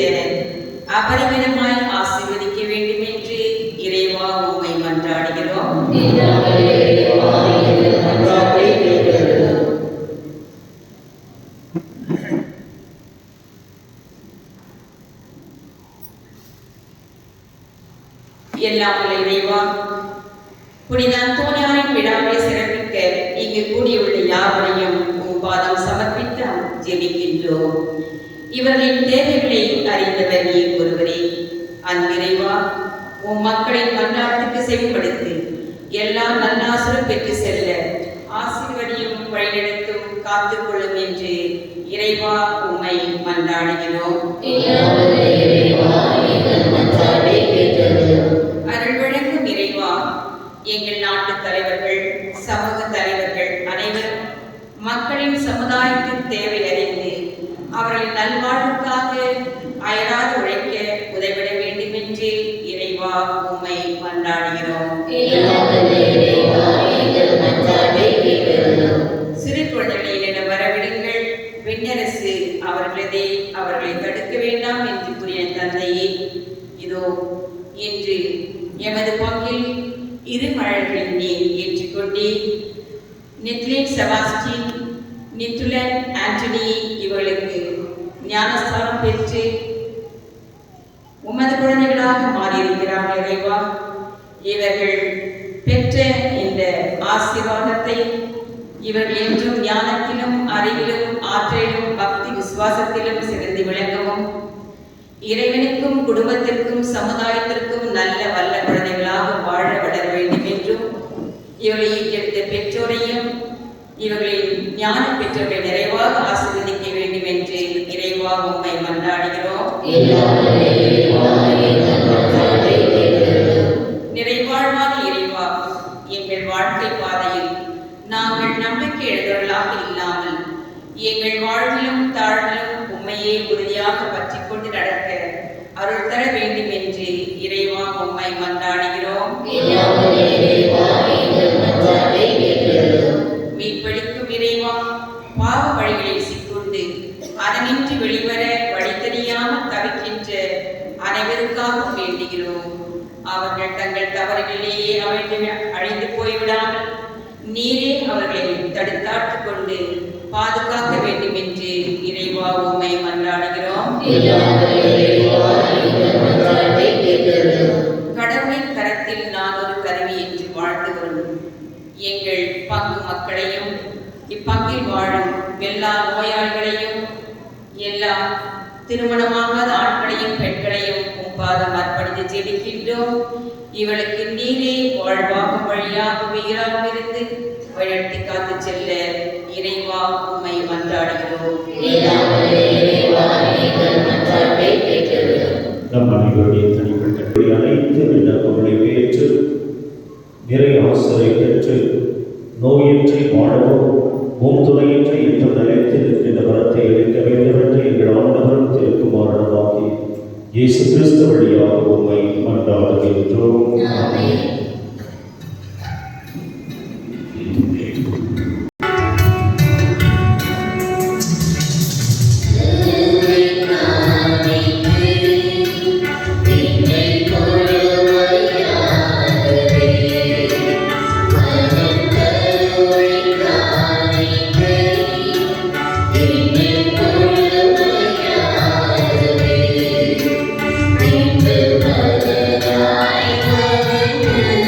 அபரிமிதமாய் ஆசீர்வதிக்க வேண்டும் என்று இறைவா உம்மை மன்றாடுகிறோம். எல்லாம் உள்ள இறைவா புனித அந்தோனியாரின் விழாவை சிறப்பிக்க இங்கு கூடியுள்ள யாவரையும் உம் பாதம் சமர்ப்பித்து ஜெபிக்கின்றோம். இவர்களின் தேவைகளை அறிந்தவர் நீர் ஒருவரே. அன்பிறைவா உம் மக்களின் மன்றாட்டுக்கு செவிப்படுத்தி எல்லா நல்லாசிரம் பெற்று செல்ல ஆசீர்வதியும் வழிநடத்தும் காத்துக்கொள்ளும் என்று இறை இறைவா உம்மை மன்றாடுகிறோம். அருள் வழங்கும் இறைவா, எங்கள் நாட்டு தலைவர்கள், சமூக தலைவர்கள் அனைவரும் மக்களின் சமுதாயத்தின் தேவை அறிந்து அவர்களின் நல்வாழ்வுக்காக அயராது உழைக்க உதவிட வேண்டும் என்று இறைவா உம்மை மன்றாடுகிறோம். சிறு குழந்தைகளிடம் வரவிடுங்கள், விண்ணரசு அவர்களை தடுக்க வேண்டாம் என்று கூறிய தந்தையே, இதோ இன்று எமது பங்கில் இரு மழல்களின் நீர் ஏற்றுக்கொண்டே நித்லின் செபாஸ்டின், நித்துலன் ஆண்டனி இவர்களுக்கு ஞானஸ்தானம் பெற்று உமது குழந்தைகளாக மாறியிருக்கிறார்கள். இறைவா, இவர்கள் பெற்ற இந்த ஆசீர்வாதத்தை இவர்கள் என்றும் ஞானத்திலும் அறிவிலும் ஆற்றலிலும் பக்தி விசுவாசத்திலும் சிறந்து விளங்கவும், இறைவனுக்கும் குடும்பத்திற்கும் சமுதாயத்திற்கும் நல்ல வல்ல குழந்தைகளாக வாழ வளர வேண்டும் என்றும், இவர்களை ஈட்டெடுத்த பெற்றோரையும் இவர்களின் ஞான பெற்றோரை நிறைவாக ஆசீர்வதிக்க வேண்டும் என்று இறைவா உம்மை மன்றாடுகிறோம். நிறைவாழ்வான இறைவா, எங்கள் வாழ்க்கை பாதையில் நாங்கள் நம்பிக்கை எழுதவர்களாக இல்லாமல் எங்கள் வாழ்விலும் தாழ்விலும் உண்மையை உறுதியாக பற்றிக் கொண்டு நடக்க அருள் தர வேண்டும் என்று இறைவா உம்மை மன்றாடுகிறோம். மீட்பளிக்கும் இறைவா, பாவ வழிகளில் சிக்கொண்டு அதனின்றி வெளிவர வழி தெரியாமல் தவிக்கின்ற அனைவருக்காகவும் வேண்டுகிறோம். அவர்கள் தங்கள் தவறுகளிலேயே அழிந்து போய்விடாமல் நீரே அவர்களை தடுத்தாட்டு கொண்டு பாதுகாக்க வேண்டும் என்று இறைவா உம்மை மன்றாடுகிறோம். கடவுளின் கரத்தில் நான் ஒரு கருவி என்று வாழ்த்துகிறோம். எங்கள் பங்கு மக்களையும் இப்பங்கில் வாழும் எல்லா நோயாளிகளையும் எல்லா திருமணமாகாத ஆண்களையும் பெண்களையும் பாதம் அர்ப்பணித்து ஜெபிக்கின்றோம். இவளுக்கு நீரே வாழ்வாக வழியாக உயிராக இருந்து வழிநடத்தி காத்து செல்ல இறைவா உம்மை மன்றாடுகிறோம். நம் அனைவருடைய தனிப்பட்ட அனைத்து விண்ணப்பங்களை ஏற்று நிறை ஆசிரை பெற்று நோயின்றி வாழவும் பூந்துணையின்றி என்று நிலைத்து இந்த வரத்தை அளிக்க வேண்டும் என்று எங்கள் ஆண்டவரும் திருக்குமாரனமாகி இயேசு கிறிஸ்து வழியாக உம்மை மன்றாடுகின்றோம். Thank you.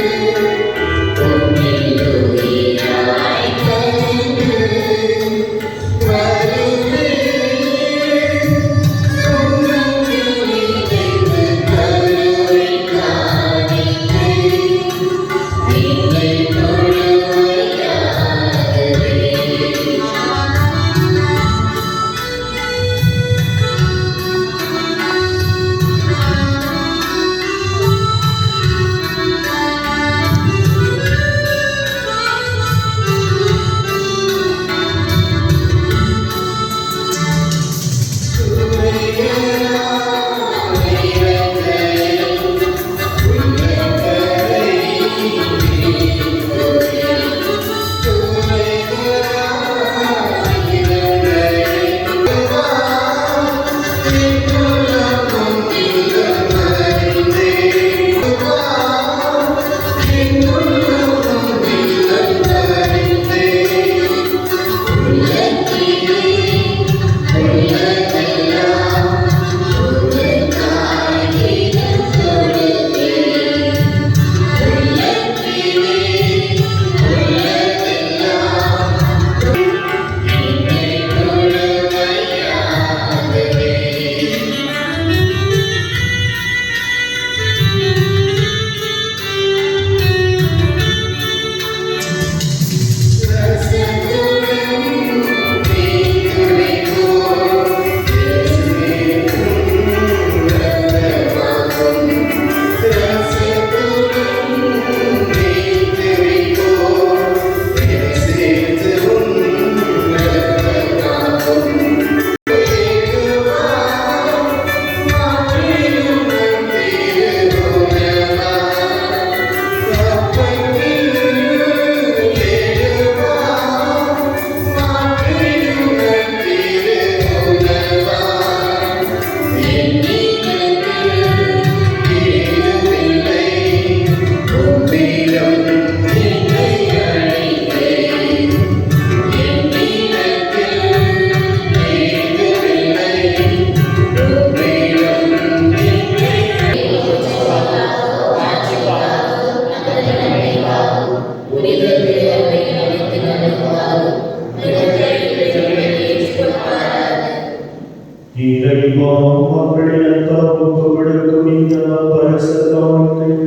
இறைவா மக்களினத்தாருக்கு விடுக்கும் இந்த பரிசுத்தவான்கள்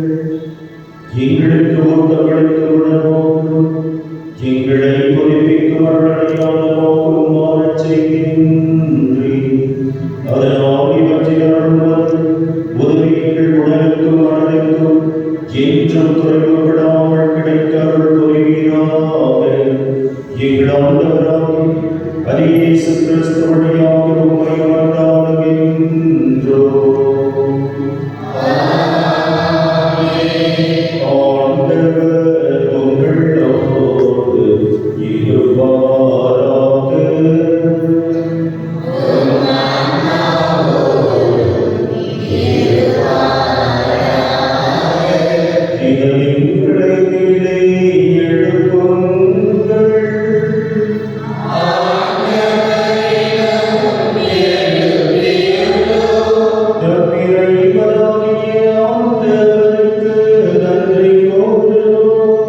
எங்களுக்கு ஊட்டமளித்து உணவாக்கும் எங்களை புதுப்பிக்கும் அருளையாளமாக்கும் மாறச் செய்கின்றேன். அதனால் இவற்றில் அருள்வது உதவிகள் உடலுக்கும் மனதுக்கும் என்றும் குறைவுபடாமல் கிடைக்க அருள் புரிவீராக. எங்கள் ஆண்டவராகிய இயேசு கிறிஸ்து வழியாக உம்மை மன்றாடுகின்றோம். ஆண்டவர் உங்களோடு இருப்பாராக. இதயங்களை மேலே எழுப்புங்கள். நம் இறைவனாகிய ஆண்டவருக்கு நன்றி கூறுவோம்.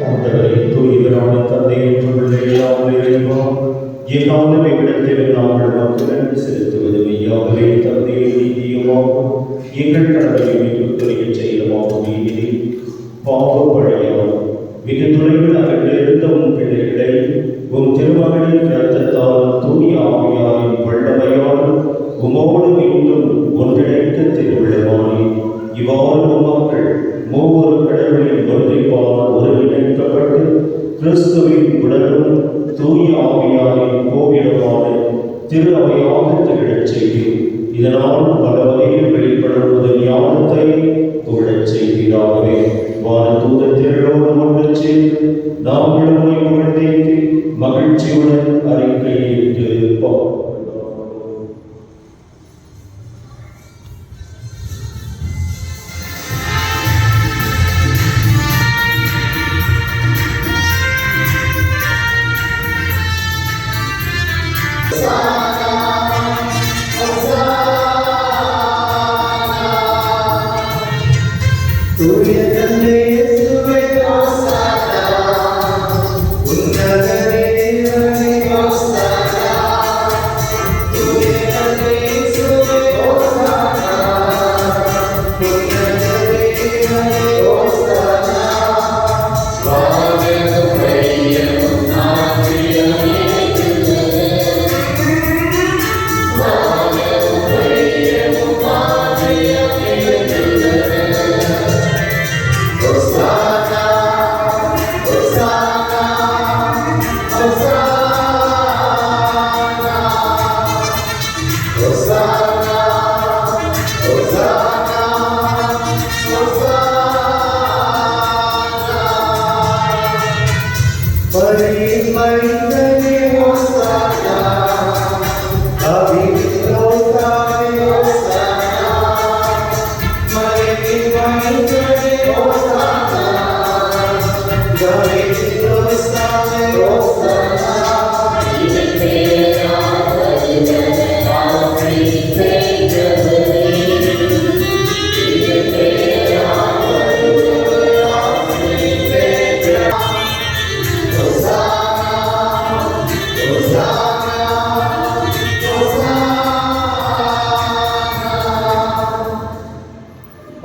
ஆண்டவரே, தூயவரான தந்தையே, உம்முடைய எல்லாம் இறைவா, எக்காலமே விடத்திலும் நாங்கள் உமக்கு நன்றி செலுத்துவது மெய்யாகவே தந்தையே நீதியுமாகும். எங்கள் கடவுளை மீட்புக்குரிய செயலுமாகும். நீதியை பாவம் வழியாகும். மிக தொலைவில் அகற்றிருந்த உம் பிள்ளைகளை உம் திருமகளின் இரத்தத்தாலும் தூய ஆவியாரின் வல்லமையாலும் உமோடு மீண்டும் ஒன்றிணைக்க திருவிழமானே. இவ்வாறு உமக்கள் மூவொரு கடவுளின் ஒன்றிப்பால் ஒருங்கிணைக்கப்பட்டு கிறிஸ்துவின் உடலும் தூய ஆவியாரின் கோவிலுமான திரு அவையாக திகழச் செய்து இதனால் பல வகையில் வெளிப்படுவது ஞானத்தை புகழச் செய்கிறார்களே. வானதூத திரளோடு ஒன்று சேர்ந்து நாங்கள் உம்மை புகழ்ந்தேத்தி மகிழ்ச்சியுடன் அறிக்கையிட்டு பாடுகிறோம்.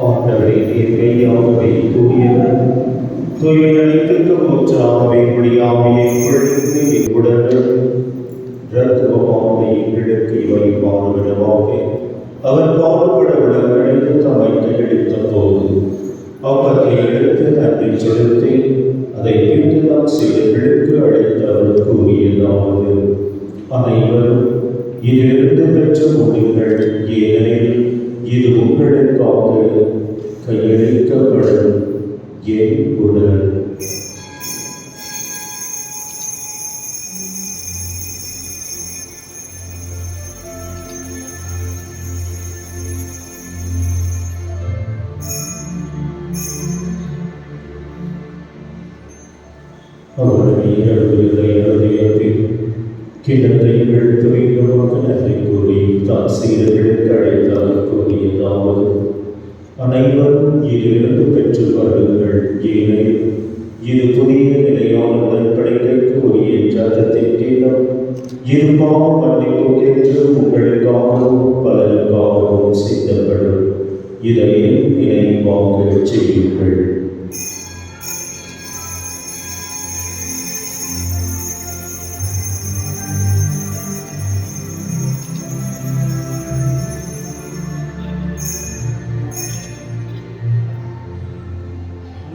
ஆண்டவரே, நீர் மெய்யாகவே தூயவர். தூய்மையளித்திருக்க மூச்சாகவே முடியாமையை பொழுது இவ்வுடலும் இரத்தமாக எங்களுக்கு இவை பாடுவிடமாக அவர் பாடுபட உடல்களைந்து தம்மை கையெழுத்த போது அப்பத்தை எடுத்து நன்றி செலுத்தி அதை பின்பு நாம் சிலர்களுக்கு அழைத்து அவர் கூறியதாவது: அனைவரும் இதிலிருந்து பெற்ற முடிவுகள், ஏனெனில் இது உங்களுக்காக கையளிக்கப்படும் என் உடல். அவருடைய இருதயத்தில் கிணத்தை இழுத்து வைக்கமாக நன்றி கூறி தான் சீடர்களுக்கு அழைத்தால் கூறியதாவது: அனைவரும் இதிலிருந்து பெற்று வருங்கள், ஏனெனில் இது புதிய நிலையான இருபாவ மன்னிப்புக்கென்று உங்களுக்காகவும் பலருக்காகவும் செய்தப்படும் இதை நினைவாக செய்யுங்கள்.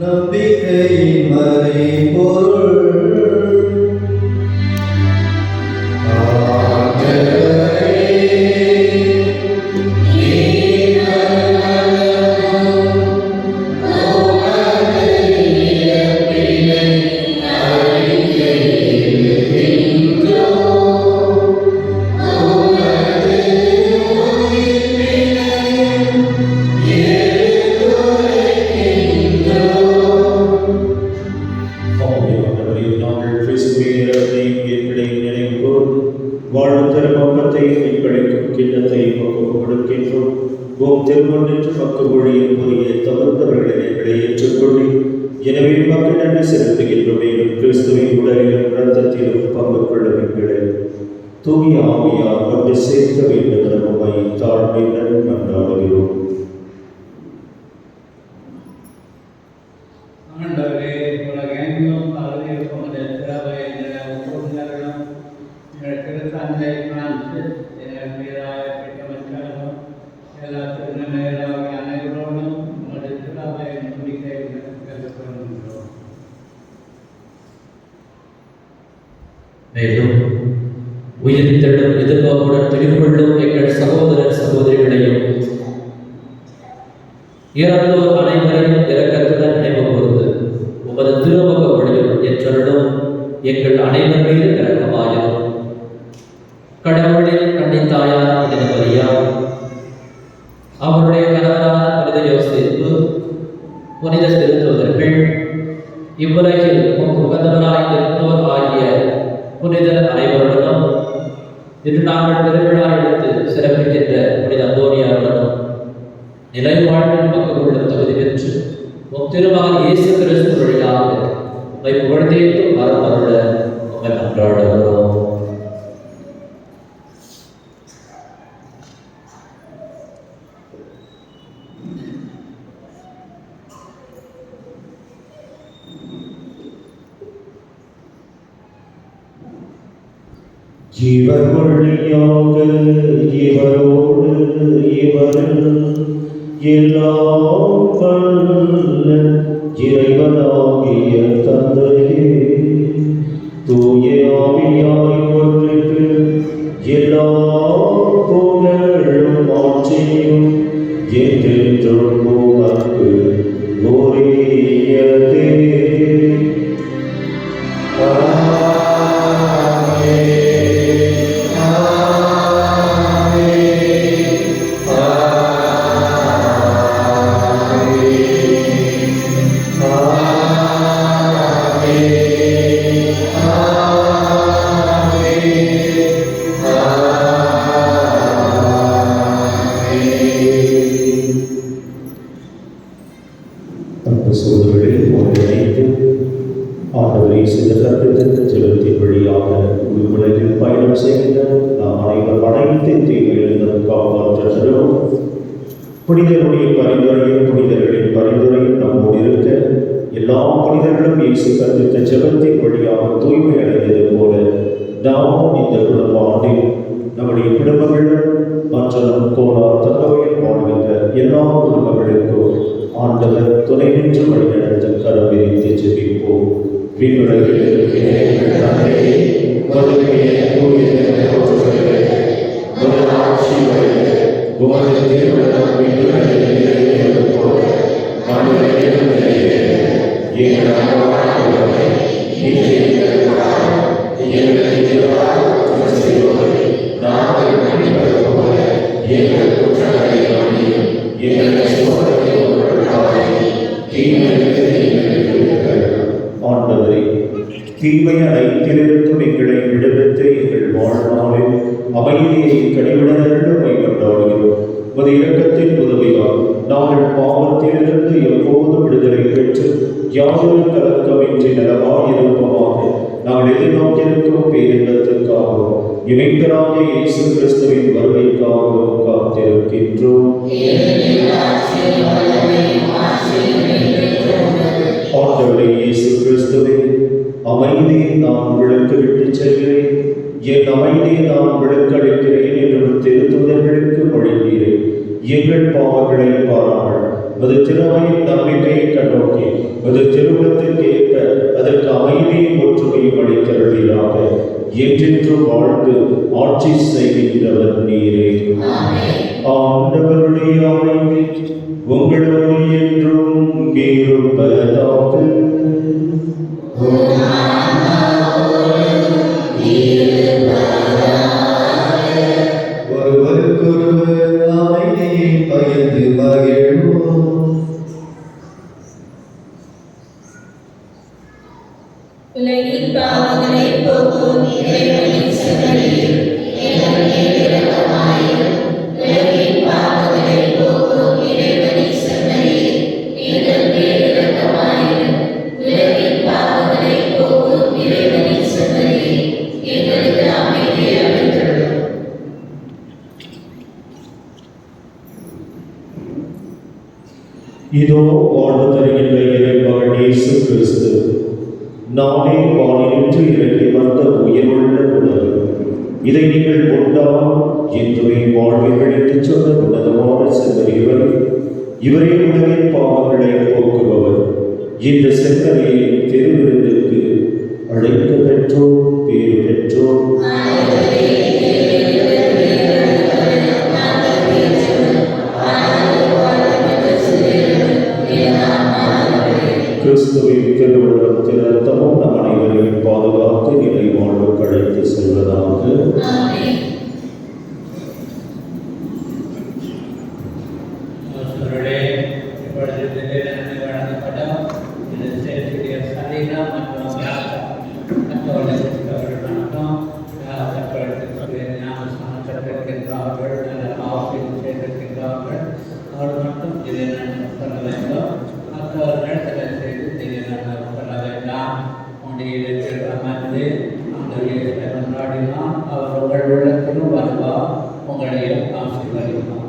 நம்பிக்கையின் மறைபொருள் திருமணத்து பக்க ஒழியில் புரிய தவிர்த்தவர்களை எங்களை ஏற்றுக்கொண்டு எனவே மக்கள் நன்றி செலுத்துகின்ற மேலும் கிறிஸ்துவின் உடலிலும் இரத்தத்திலும் பங்கு கொள்ளும் எங்களை தூய ஆவியார் கொண்டு சேர்க்க வேண்டும் என உம்மை தாழ்மையுடன் மன்றாடுகிறோம். ஆண்டவரே, உலகெங்கும் பரவியிருக்கும் இந்த திறவை ஒவ்வொருவர்களும் எங்கள் திருத்தந்தை பிரான்சிஸ் மீதாய பெற்றவர்களும் எல்லா திருநமைகளாக அனைவரோடும் உங்களுடைய திறவை நம்பிக்கை பெற்றுக்கொள்கின்றோம். மேலும் உயிர்த்தெழும் எதிர்பார்ப்புடன் துயிர்கொள்ளும் எங்கள் சகோதரர் சகோதரிகளையும் இறந்தோர் அனைவரையும் இரக்கத்துடன் நினைவு கூர்ந்து உமது திருமுக ஒளியில் என்றருளும் எங்கள் அனைவர் மீது இரக்கமாயிரும். கடவுளின் கன்னித்தாயார் புனித மரியா, அவருடைய கணவரான புனித யோசேப்பு, புனித திருத்தூதர்கள், இவ்வுலகில் உகந்தவராய் இருந்தோர் ஆகிய புனிதர் அனைவருடனும் இன்று நாங்கள் பெருவிழா எடுத்து சிறப்பிக்கின்ற புனித அந்தோனியாருடனும் நிலை வாழ்வில் பங்கு கொள்ளும் தகுதி பெற்று திருமகன் இயேசு கிறிஸ்து வழியாக உம்மை புகழ்ந்தேத்தும் வரம் அருள உம்மை மன்றாடுகிறோம். இவர் வழியாக இவரோடு இவரில் எல்லாம் வல்ல இறைவனாகிய தந்தையே, தூய ஆவியாய் ஒன்றிற்கு எல்லா புகழும் ஆட்சியும் என்றென்றும் உமக்கு உரியதே. சோதரிகளில் ஒன்றிணைத்து ஆண்டவரை சில கற்பித்த ஜெபத்தின் வழியாக உலகில் பயணம் செய்கின்ற நாம் அனைவரும் அனைத்து தீமைகளிலும் காப்பாற்றுகிறோம். புனிதருடைய பரிந்துரையும் புனிதர்களின் பரிந்துரையும் நம்மோடு இருக்க எல்லா புனிதர்களும் இயேசு கற்பித்த ஜெபத்தின் வழியாக தூய்மை அடைந்தது போல நாமும் இந்த குடும்ப ஆண்டில் நம்முடைய குடும்பங்களும் மற்றும் கோலார் தகவல் வாழ்கின்ற எல்லா குடும்பங்களுக்கும் ஆண்டவர் துணை நின்று வழிநடத்த கரம் விரித்து ஜெபிப்போம். விண்ணுலகில் இருக்கிற எங்கள் தந்தையே, உமது ஆட்சி வருக, உமது திருவுளம் விண்ணுலகில் நிறைவேறுவது போல மண்ணுலகிலும் நிறைவேறுக. எங்கள் அன்றாட உணவை இன்று எங்களுக்கு தாரும். எங்களுக்கு எதிராக குற்றம் செய்வோரை நாங்கள் மன்னிப்பது போல எங்கள் குற்றங்களை மன்னியும். எங்களை சோதனையில் ஆண்டவரே, தீமை அனைத்திலிருந்தும் எங்களை விடுவித்து எங்கள் வாழ்நாளில் அமைதியை கனிவுடனும் கொண்டாடுகிறோம். உமது இரக்கத்தின் உதவியால் நாங்கள் பாவத்திலிருந்து எப்போதும் விடுதலை பெற்று யாதொரு கலக்கமின்றி நலமாயிருப்போமாக. நாங்கள் எதிர்நோக்கியிருக்கும் பேரின்பத்திற்காகவும் இமைப்பராகிய இயேசு கிறிஸ்துவின் வருகைக்காகவும் காத்திருக்கின்றோம். ஆண்டவரே இயேசு கிறிஸ்துவே, அமைதியை நான் உங்களுக்கு விட்டுச் செல்கிறேன், என் அமைதியை நான் உங்களுக்கு அளிக்கிறேன் என்று திருத்தூதர்களுக்கு மொழிந்தீரே. எங்கள் பாவங்களை பாராமல் அது திருவையின் நம்பிக்கையை கண்ணோக்கி அது திருவுளத்திற்கு ஏற்ப அதற்கு அமைதியும் ஒற்றுமையும் அளித்தருளீராக. என்றென்றும் வாழ்ந்து ஆட்சி செய்கின்றவர் நீரே. ஆண்டவருடைய அமைதி உங்களோடு என்றும் இருப்பதாக. ஒருவருக்கொருவர் அமைதியை பகிர்ந்து மகிழ்வோம். உலகின் பாவங்களை போக்கும் இறைவனின் செம்மறியே, எங்கள் மேல் இரக்கமாயிரும். உலகின் பாவங்களை போக்கும் இறைவனின் செம்மறியே, எங்கள் மேல் இரக்கமாயிரும். உலகின் பாவங்களை போக்கும் இறைவனின் செம்மறியே, எங்களுக்கு அமைதியை அளித்தருளும். இதோ வாழ்வு தருகின்ற இறைமகன் இயேசு கிறிஸ்து, நானே வானின்று இறங்கி வந்த உயிருள்ள உணவு. இதை நீங்கள் உண்டாம் என்றுமே வாழ்வீர்கள் என்று சொன்ன உன்னதமான செம்மறி இவரே உலகின் பாவங்களை போக்குபவர். இந்த செம்மறியை திருவிருந்துக்கு அழைக்க பெற்றோம், பேறு பெற்றோம். கிறிஸ்துவின் திருவுள்ளத்தின் ரத்தமும் நம் அனைவரையும் பாதுகாத்து நிலை வாழ்வுக்கு அழைத்து செல்வதாக. அவர்கள் உள்ளத்திலும் வருவா உங்களையும் ஆசீர்வதிப்பார்.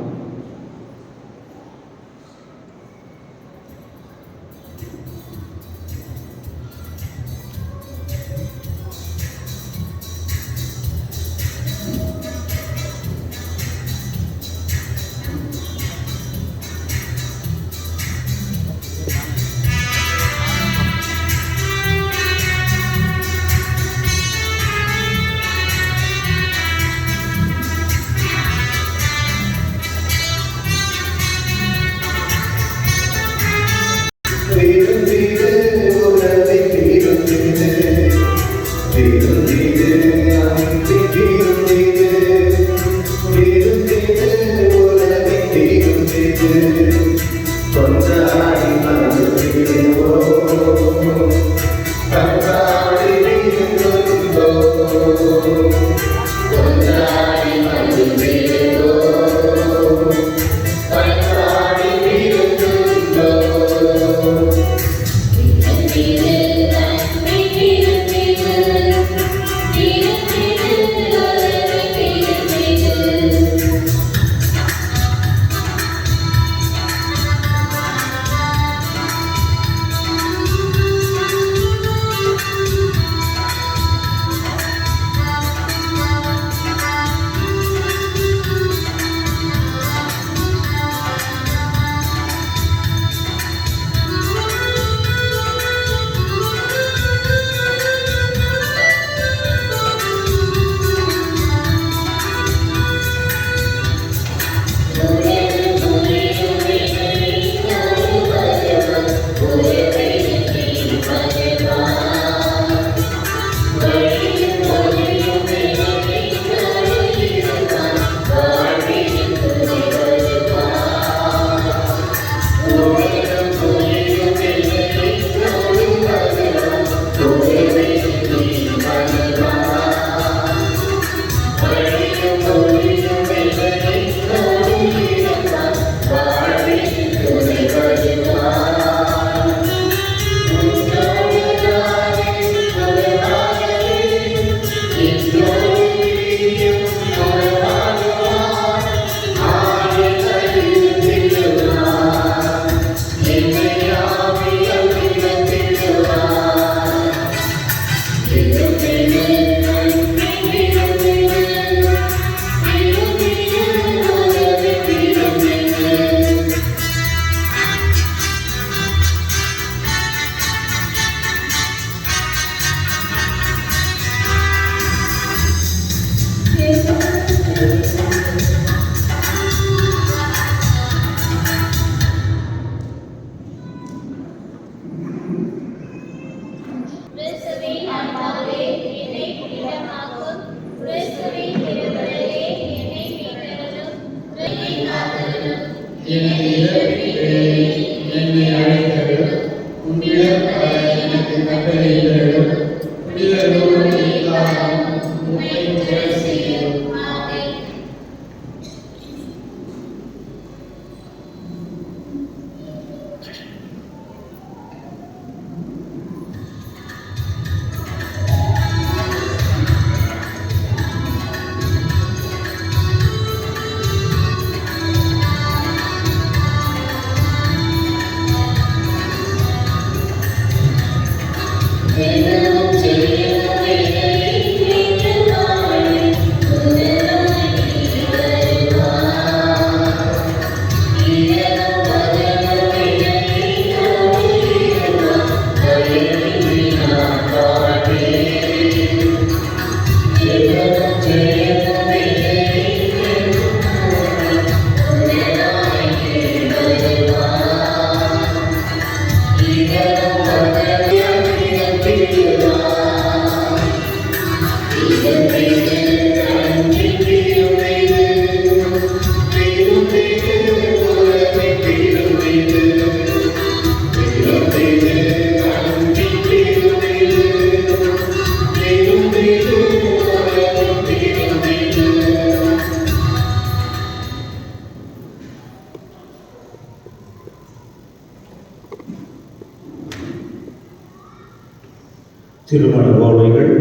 திருமண ஓலைகள்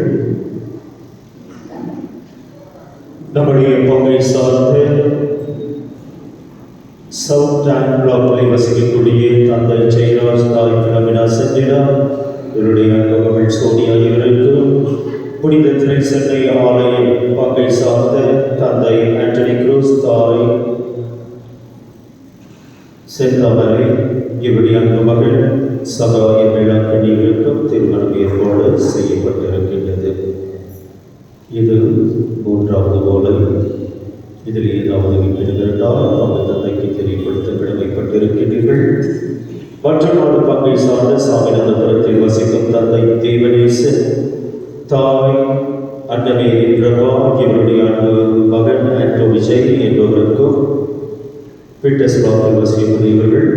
நம்முடைய பங்கை சார்ந்த சவுத் டேங்க் பிளாக்கில் வசிக்கக்கூடிய தந்தை ஜெயராஜ் தாய் பிளமினா சென்றினா இவருடைய அங்கங்கள் சோனியா இவருக்கும் புனித திரைசென்னை ஆலய பங்கை சார்ந்த தந்தை ஆண்டனி குரூஸ் தாய் செந்தாமரை இவருடைய அங்க மகள் சகாய விழாக்கணிகளுக்கும் திருமணம் ஏற்பாடு செய்யப்பட்டிருக்கின்றது. இது மூன்றாவது ஓலை. இதில் ஏதாவது விக்கிடுகிறால் பங்கு தந்தைக்கு தெரியப்படுத்த கடமைப்பட்டிருக்கின்றீர்கள். மற்றொரு பங்கை சார்ந்த சாமிநாதபுரத்தில் வசிக்கும் தந்தை தேவனேசன் தாய் அன்னமே பிரபா இவருடைய அன்பு மகன் ஆண்டோ விஜய் என்பவருக்கும் பீட்டர்ஸ்பர்கில் வசிக்கும் இவர்கள்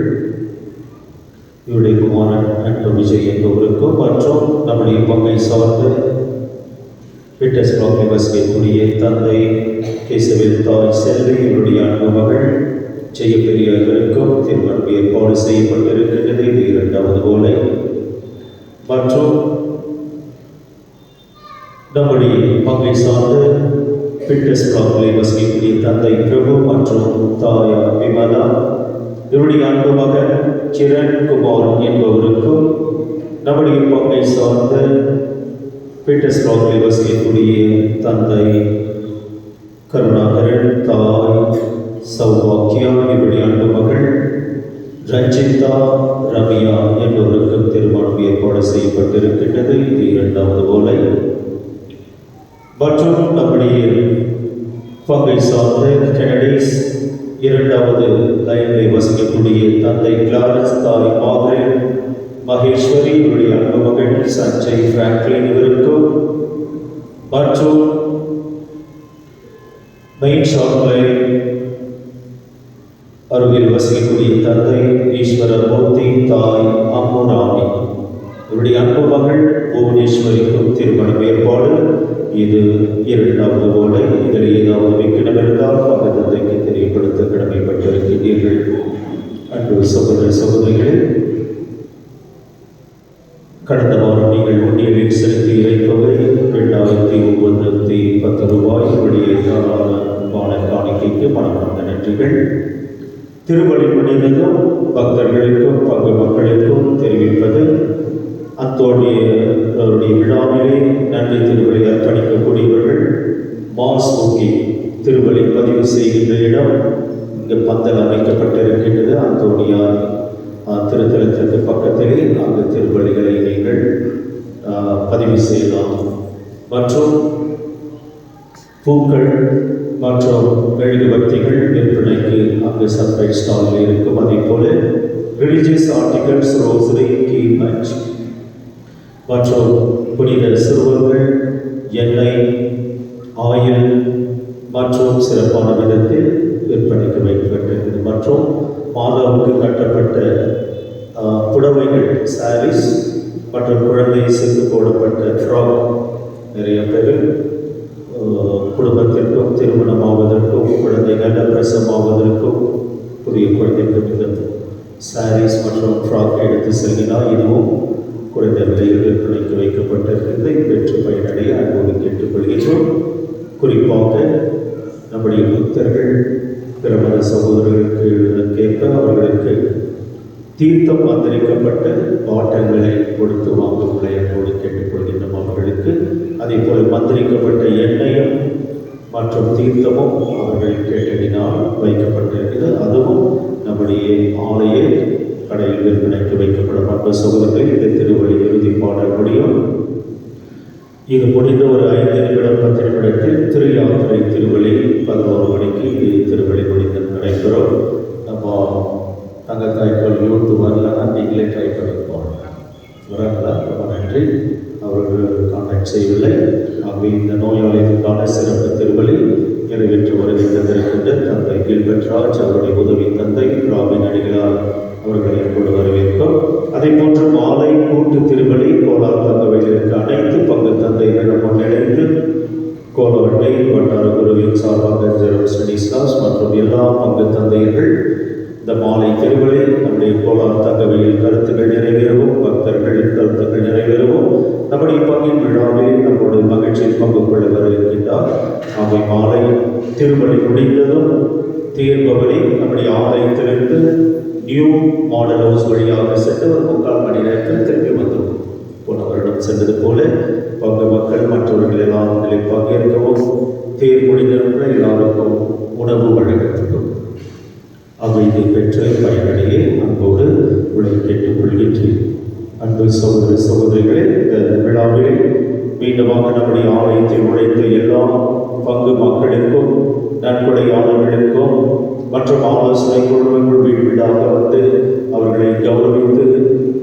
இவருடைய குமாரன் ஆண்டோ விஜய் என்பவருக்கும் மற்றும் நம்முடைய பங்கை சார்ந்த பீட்டர்ஸ்பர்கில் வசிக்கக்கூடிய தந்தை கேசவில் தாய் செல்வி இவருடைய அன்பு மகள் செய்யப்பெரியவர்களுக்கும் திருமணம் ஏற்பாடு செய்யப்பட்டிருக்கின்றது. இது இரண்டாவது ஓலை. மற்றும் நம்முடைய பங்கை சார்ந்த பீட்டர்ஸ்பர்கில் வசிக்கக்கூடிய தந்தை பிரபு மற்றும் தாயா விமலா இவருடைய அன்பு மகன் கிரண் குமார் என்பவருக்கும் நம்முடைய பங்கை சார்ந்த பீட்டர்ஸ்பர்கில் வசிக்கக்கூடிய தந்தை கருணாகரன் தாய் சௌபாக்கியா இவருடைய அன்பு மகள் ரஞ்சிதா ரம்யா என்பவருக்கும் திருமணம் ஏற்பாடு செய்யப்பட்டிருக்கின்றது. இது இரண்டாவது ஓலை. மற்றும் நம்முடைய பங்கை சார்ந்த கெனடிஸ் இரண்டாவது லைனில் வசிக்கக்கூடிய தந்தை கிளாரன்ஸ் தாய் மார்கரெட் மகேஸ்வரி இவருடைய அன்பு மகன் சஞ்சய் பிராங்க்லின் இவருக்கும் மற்றும் மெயின் ஷாப்லை அருகில் வசிக்கக்கூடிய தந்தை ஈஸ்வரமூர்த்தி தாய் அம்முராணி இவருடைய அன்பு மகள் புவனேஸ்வரிக்கும் திருமணம் ஏற்பாடு. இது இரண்டாவது ஓலை. இதில் ஏதாவது விக்கிடம் இருந்தால் பங்கு தந்தைக்கு தெரியப்படுத்த கடமைப்பட்டிருக்கின்றீர்கள். அன்பு சகோதர சகோதரிகளே, கடந்த வாரம் நீங்கள் உண்டியலில் செலுத்தி வைப்பவை 2910 ரூபாய். இவருடைய தாராளமான காணிக்கைக்கு மனமார்ந்த நன்றிகள். திருவடி முடிந்ததும் பக்தர்களுக்கும் பங்கு மக்களுக்கும் தெரிவிப்பது அந்தோனியருடைய விழாவிலே நன்றி திருவழி அர்ப்பணிக்கக்கூடியவர்கள் மாஸ் ஓகே திருவழி பதிவு செய்கின்ற இடம் இங்கு பந்தல் அமைக்கப்பட்டிருக்கின்றது. அந்தோனியார் திருத்தலத்திற்கு பக்கத்திலே அந்த திருவழிகளை நீங்கள் பதிவு செய்யலாம். மற்றும் பூக்கள் மற்றும் மெழுகுவர்த்திகள் விற்பனைக்கு அங்கு சர்ப்ரைஸ் ஸ்டாலில் இருக்கும். அதே போல ரிலிஜியஸ் ஆர்டிகல்ஸ், ரோசரி, கீ மச் மற்றும் புனித சிறுவர்கள், எண்ணெய், ஆயில் மற்றும் சிறப்பான விதத்தில் விற்பனைக்கு வைக்கப்பட்டிருக்கிறது. மற்றும் மாதாவுக்கு கட்டப்பட்ட புடவைகள், சாரீஸ் மற்றும் குழந்தை சேர்த்து போடப்பட்ட ஃப்ராக் நிறைய பேர் குடும்பத்திற்கும் திருமணமாவதற்கும் குழந்தை நல்ல பிரசவமாவதற்கும் புதிய குழந்தைக்கு இந்த சாரீஸ் மற்றும் ஃப்ராக் எடுத்து செல்கிறார். இதுவும் குறைந்த விலையில் விற்பனைக்கு வைக்கப்பட்டிருக்கிறது. பெற்று பயனடைய அன்போடு கேட்டுக்கொள்கின்றோம். குறிப்பாக நம்முடைய புத்தர்கள் பிறமத சகோதரர்களுக்கு கேட்க அவர்களுக்கு தீர்த்தம் மந்திரிக்கப்பட்ட பாட்டங்களை கொடுத்து வாங்குவதை அன்போடு கேட்டுக்கொள்கின்றோம். அவர்களுக்கு அதே போல மந்திரிக்கப்பட்ட எண்ணெயும் மற்றும் தீர்த்தமும் அவர்கள் கேட்டதினால் வைக்கப்பட்டிருக்கிறது. அதுவும் நம்முடைய ஆலய கடையில் விற்பனைக்கு வைக்கப்படும். மற்ற சகோதரர்கள் இந்த திருவழி இறுதி பாடல் முடியும். இது முடிந்த ஒரு 5 நிமிடம் 10 நிமிடத்தில் திரு யாத்திரை திருவழி 11 மணிக்கு இது திருவழி முடிந்து நடைபெறும். நம்ம தங்கத்தாய்க்கோள் யூத்து வரலன்னா நீங்களே ட்ரை பண்ணிப்போம். வராங்களா? ரொம்ப நன்றி. அவர்கள் கான்டாக்ட் செய்யவில்லை. ஆகவே இந்த நோயாளிகளுக்கான சிறப்பு திருவழி நிறைவேற்று வருகை தந்திருக்கின்ற தந்தை கில்பர்ட் ராஜ் அவருடைய உதவி தந்தை ராபின் அடிகளார் அவர்களை கொண்டு வரவேற்கும். அதே போன்று மாலை கூட்டு திருவழி கோலார் தங்கவையில் இருக்க அனைத்து பங்கு தந்தைகளும் முன்னிணைந்து கோலாட்டை வட்டார குருவின் சார்பாக ஜெரம் ஸ்டடிஸ்லாஸ் மற்றும் எல்லா பங்கு தந்தையர்கள் இந்த மாலை திருவழி நம்முடைய கோலார் தங்கவையில் கருத்துக்கள் நிறைவேறவும் பக்தர்கள் கருத்துக்கள் நிறைவேறவும் நம்முடைய பங்கின் விழாவில் நம்முடைய மகிழ்ச்சியில் பங்கு கொள்ள வர இருக்கின்றார். அவை மாலை திருவழி முடிந்ததும் தேர்பவழி நம்முடைய ஆலயத்திலிருந்து நியூ மாடல் ஹவுஸ் வழியாக சென்று ஒரு 3/4 மணி நேரத்தில் திரும்பி வந்துடும். போன வருடம் சென்றது போல பங்கு மக்கள் மற்றவர்கள் எல்லாம் அதில் பங்கேற்கவும் தேர் முடிந்தவர்கள் எல்லாருக்கும் உணவு வழங்கப்படும். அவை இதை பெற்று பயனடையே அன்போடு உங்களை கேட்டுக்கொள்கின்றேன். அன்பு சகோதர சகோதரிகளே, இந்த விழாவிலே மீண்டுமாக நம்முடைய ஆலயத்தில் உழைத்த எல்லா பங்கு மக்களுக்கும் நன்கொடையாளர்களுக்கும் மற்றும் ஆலோசனை குழுவிற்குள் வீடு வீடாக வந்து அவர்களை கௌரவித்து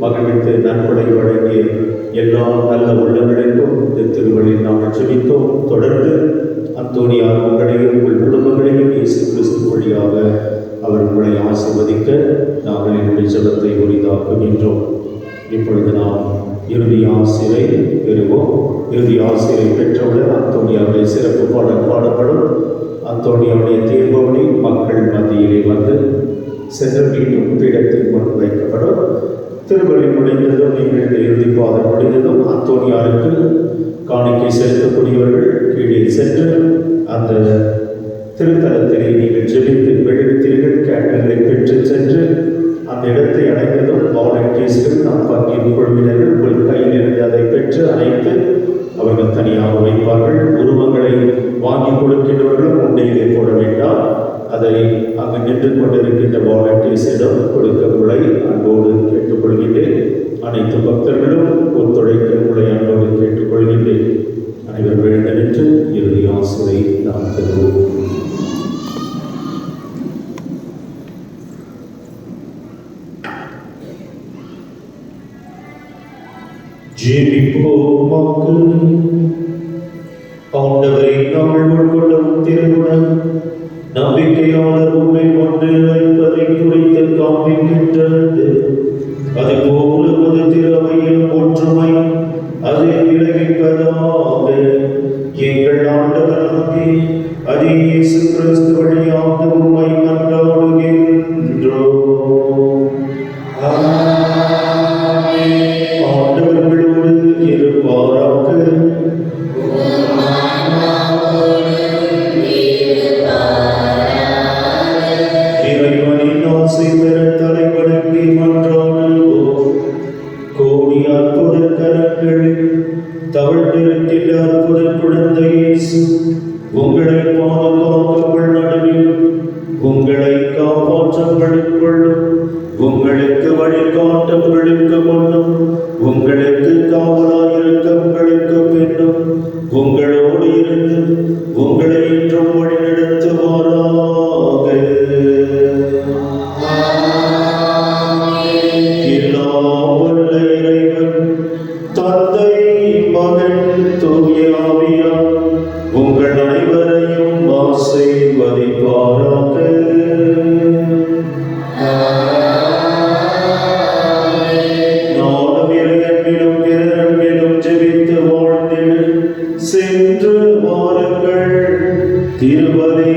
மகிழ்வித்து நன்கொடை வழங்கிய எல்லா நல்ல உள்ளங்களுக்கும் இந்த திருவழியில் நாம் ஜெபித்தோம். தொடர்ந்து அந்தோனியார் உங்களையும் உங்கள் குடும்பங்களையும் இயேசு கிறிஸ்து வழியாக அவர் உங்களை ஆசீர்வதிக்க நாங்கள் என்னுடைய ஜெபத்தை உரிதாக்குகின்றோம். இப்பொழுது நாம் இறுதி ஆசிரை பெறுவோம். இறுதி ஆசிரை பெற்றவுடன் அந்தோனியாருடைய சிறப்பு பாடல் பாடப்படும். அந்தோனியாருடைய தேர்பவனி மக்கள் மத்தியிலே வந்து சென்று மீண்டும் பீடத்தில் முன் வைக்கப்படும். திருவழி முடிந்ததும் நீங்கள் இந்த இறுதி பாதம் முடிந்ததும் அந்தோனியாருக்கு காணிக்கை செலுத்தக்கூடியவர்கள் கீழே சென்று அந்த திருத்தலத்திலே நீங்கள் ஜெபித்து மெழுகுத்திரிகள் கேண்டல்களை பெற்று சென்று அந்த இடத்தை அடைந்ததும் வாலண்டியர்ஸ்கள் நம் பங்கின் குழுவினர்கள் உங்கள் கையில் இருந்து அதை பெற்று அனைத்து அவர்கள் தனியாக வைப்பார்கள். உருவங்களை வாங்கி கொடுக்கின்றவர்களும் உண்டையிலே போட வேண்டாம். அதை அங்கு நின்று கொண்டிருக்கின்ற வாலண்டியர்ஸிடம் கொடுக்க உங்களை அன்போடு கேட்டுக்கொள்கின்றேன். அனைத்து பக்தர்களும் ஒத்துழைக்க உங்களை அன்போடு கேட்டுக்கொள்கின்றேன். அனைவரும் எழுந்து நின்று இறுதி ஆசிரை நாம் பெறுவோம். ஆண்டவரை நாங்கள் உட்கொள்ளும் திருவுடன் நம்பிக்கையாளர் உண்மை கொண்டு வைப்பதை குறித்து காண்பிக்கின்றது. அதுபோல ஒரு திருவையின் ஒற்றுமை அதை விளைவிப்பதாக எங்கள் ஆண்டவராகி அது இயேசு கிறிஸ்து வழியாக உண்மை மன்றாடுகின்றோம். ஆண்டவர்களோடு இருப்பாராக. அற்புத குழந்தை இயேசு உங்களை பாதுகாக்கும் நடுவில் உங்களை காப்பாற்றப்படுக்கொள்ளும், உங்களுக்கு வழிகாட்டங்களுக்கு முன்னும் உங்களுக்கு காவலாயிருக்கங்களுக்கு பின்னும் உங்களோடு இருந்து உங்களை இன்றும் வழி நடத்துவாராக. எல்லாம் வல்ல இறைவன் தந்தை மகன் தூய ஆவியார் உங்கள் அனைவரையும் ஆசீர்வதிப்பாராக. நானும் இறையன்பிலும் பிறரன்பிலும் ஜெபித்து வாழ்ந்திட சென்று வாருங்கள். திருவதை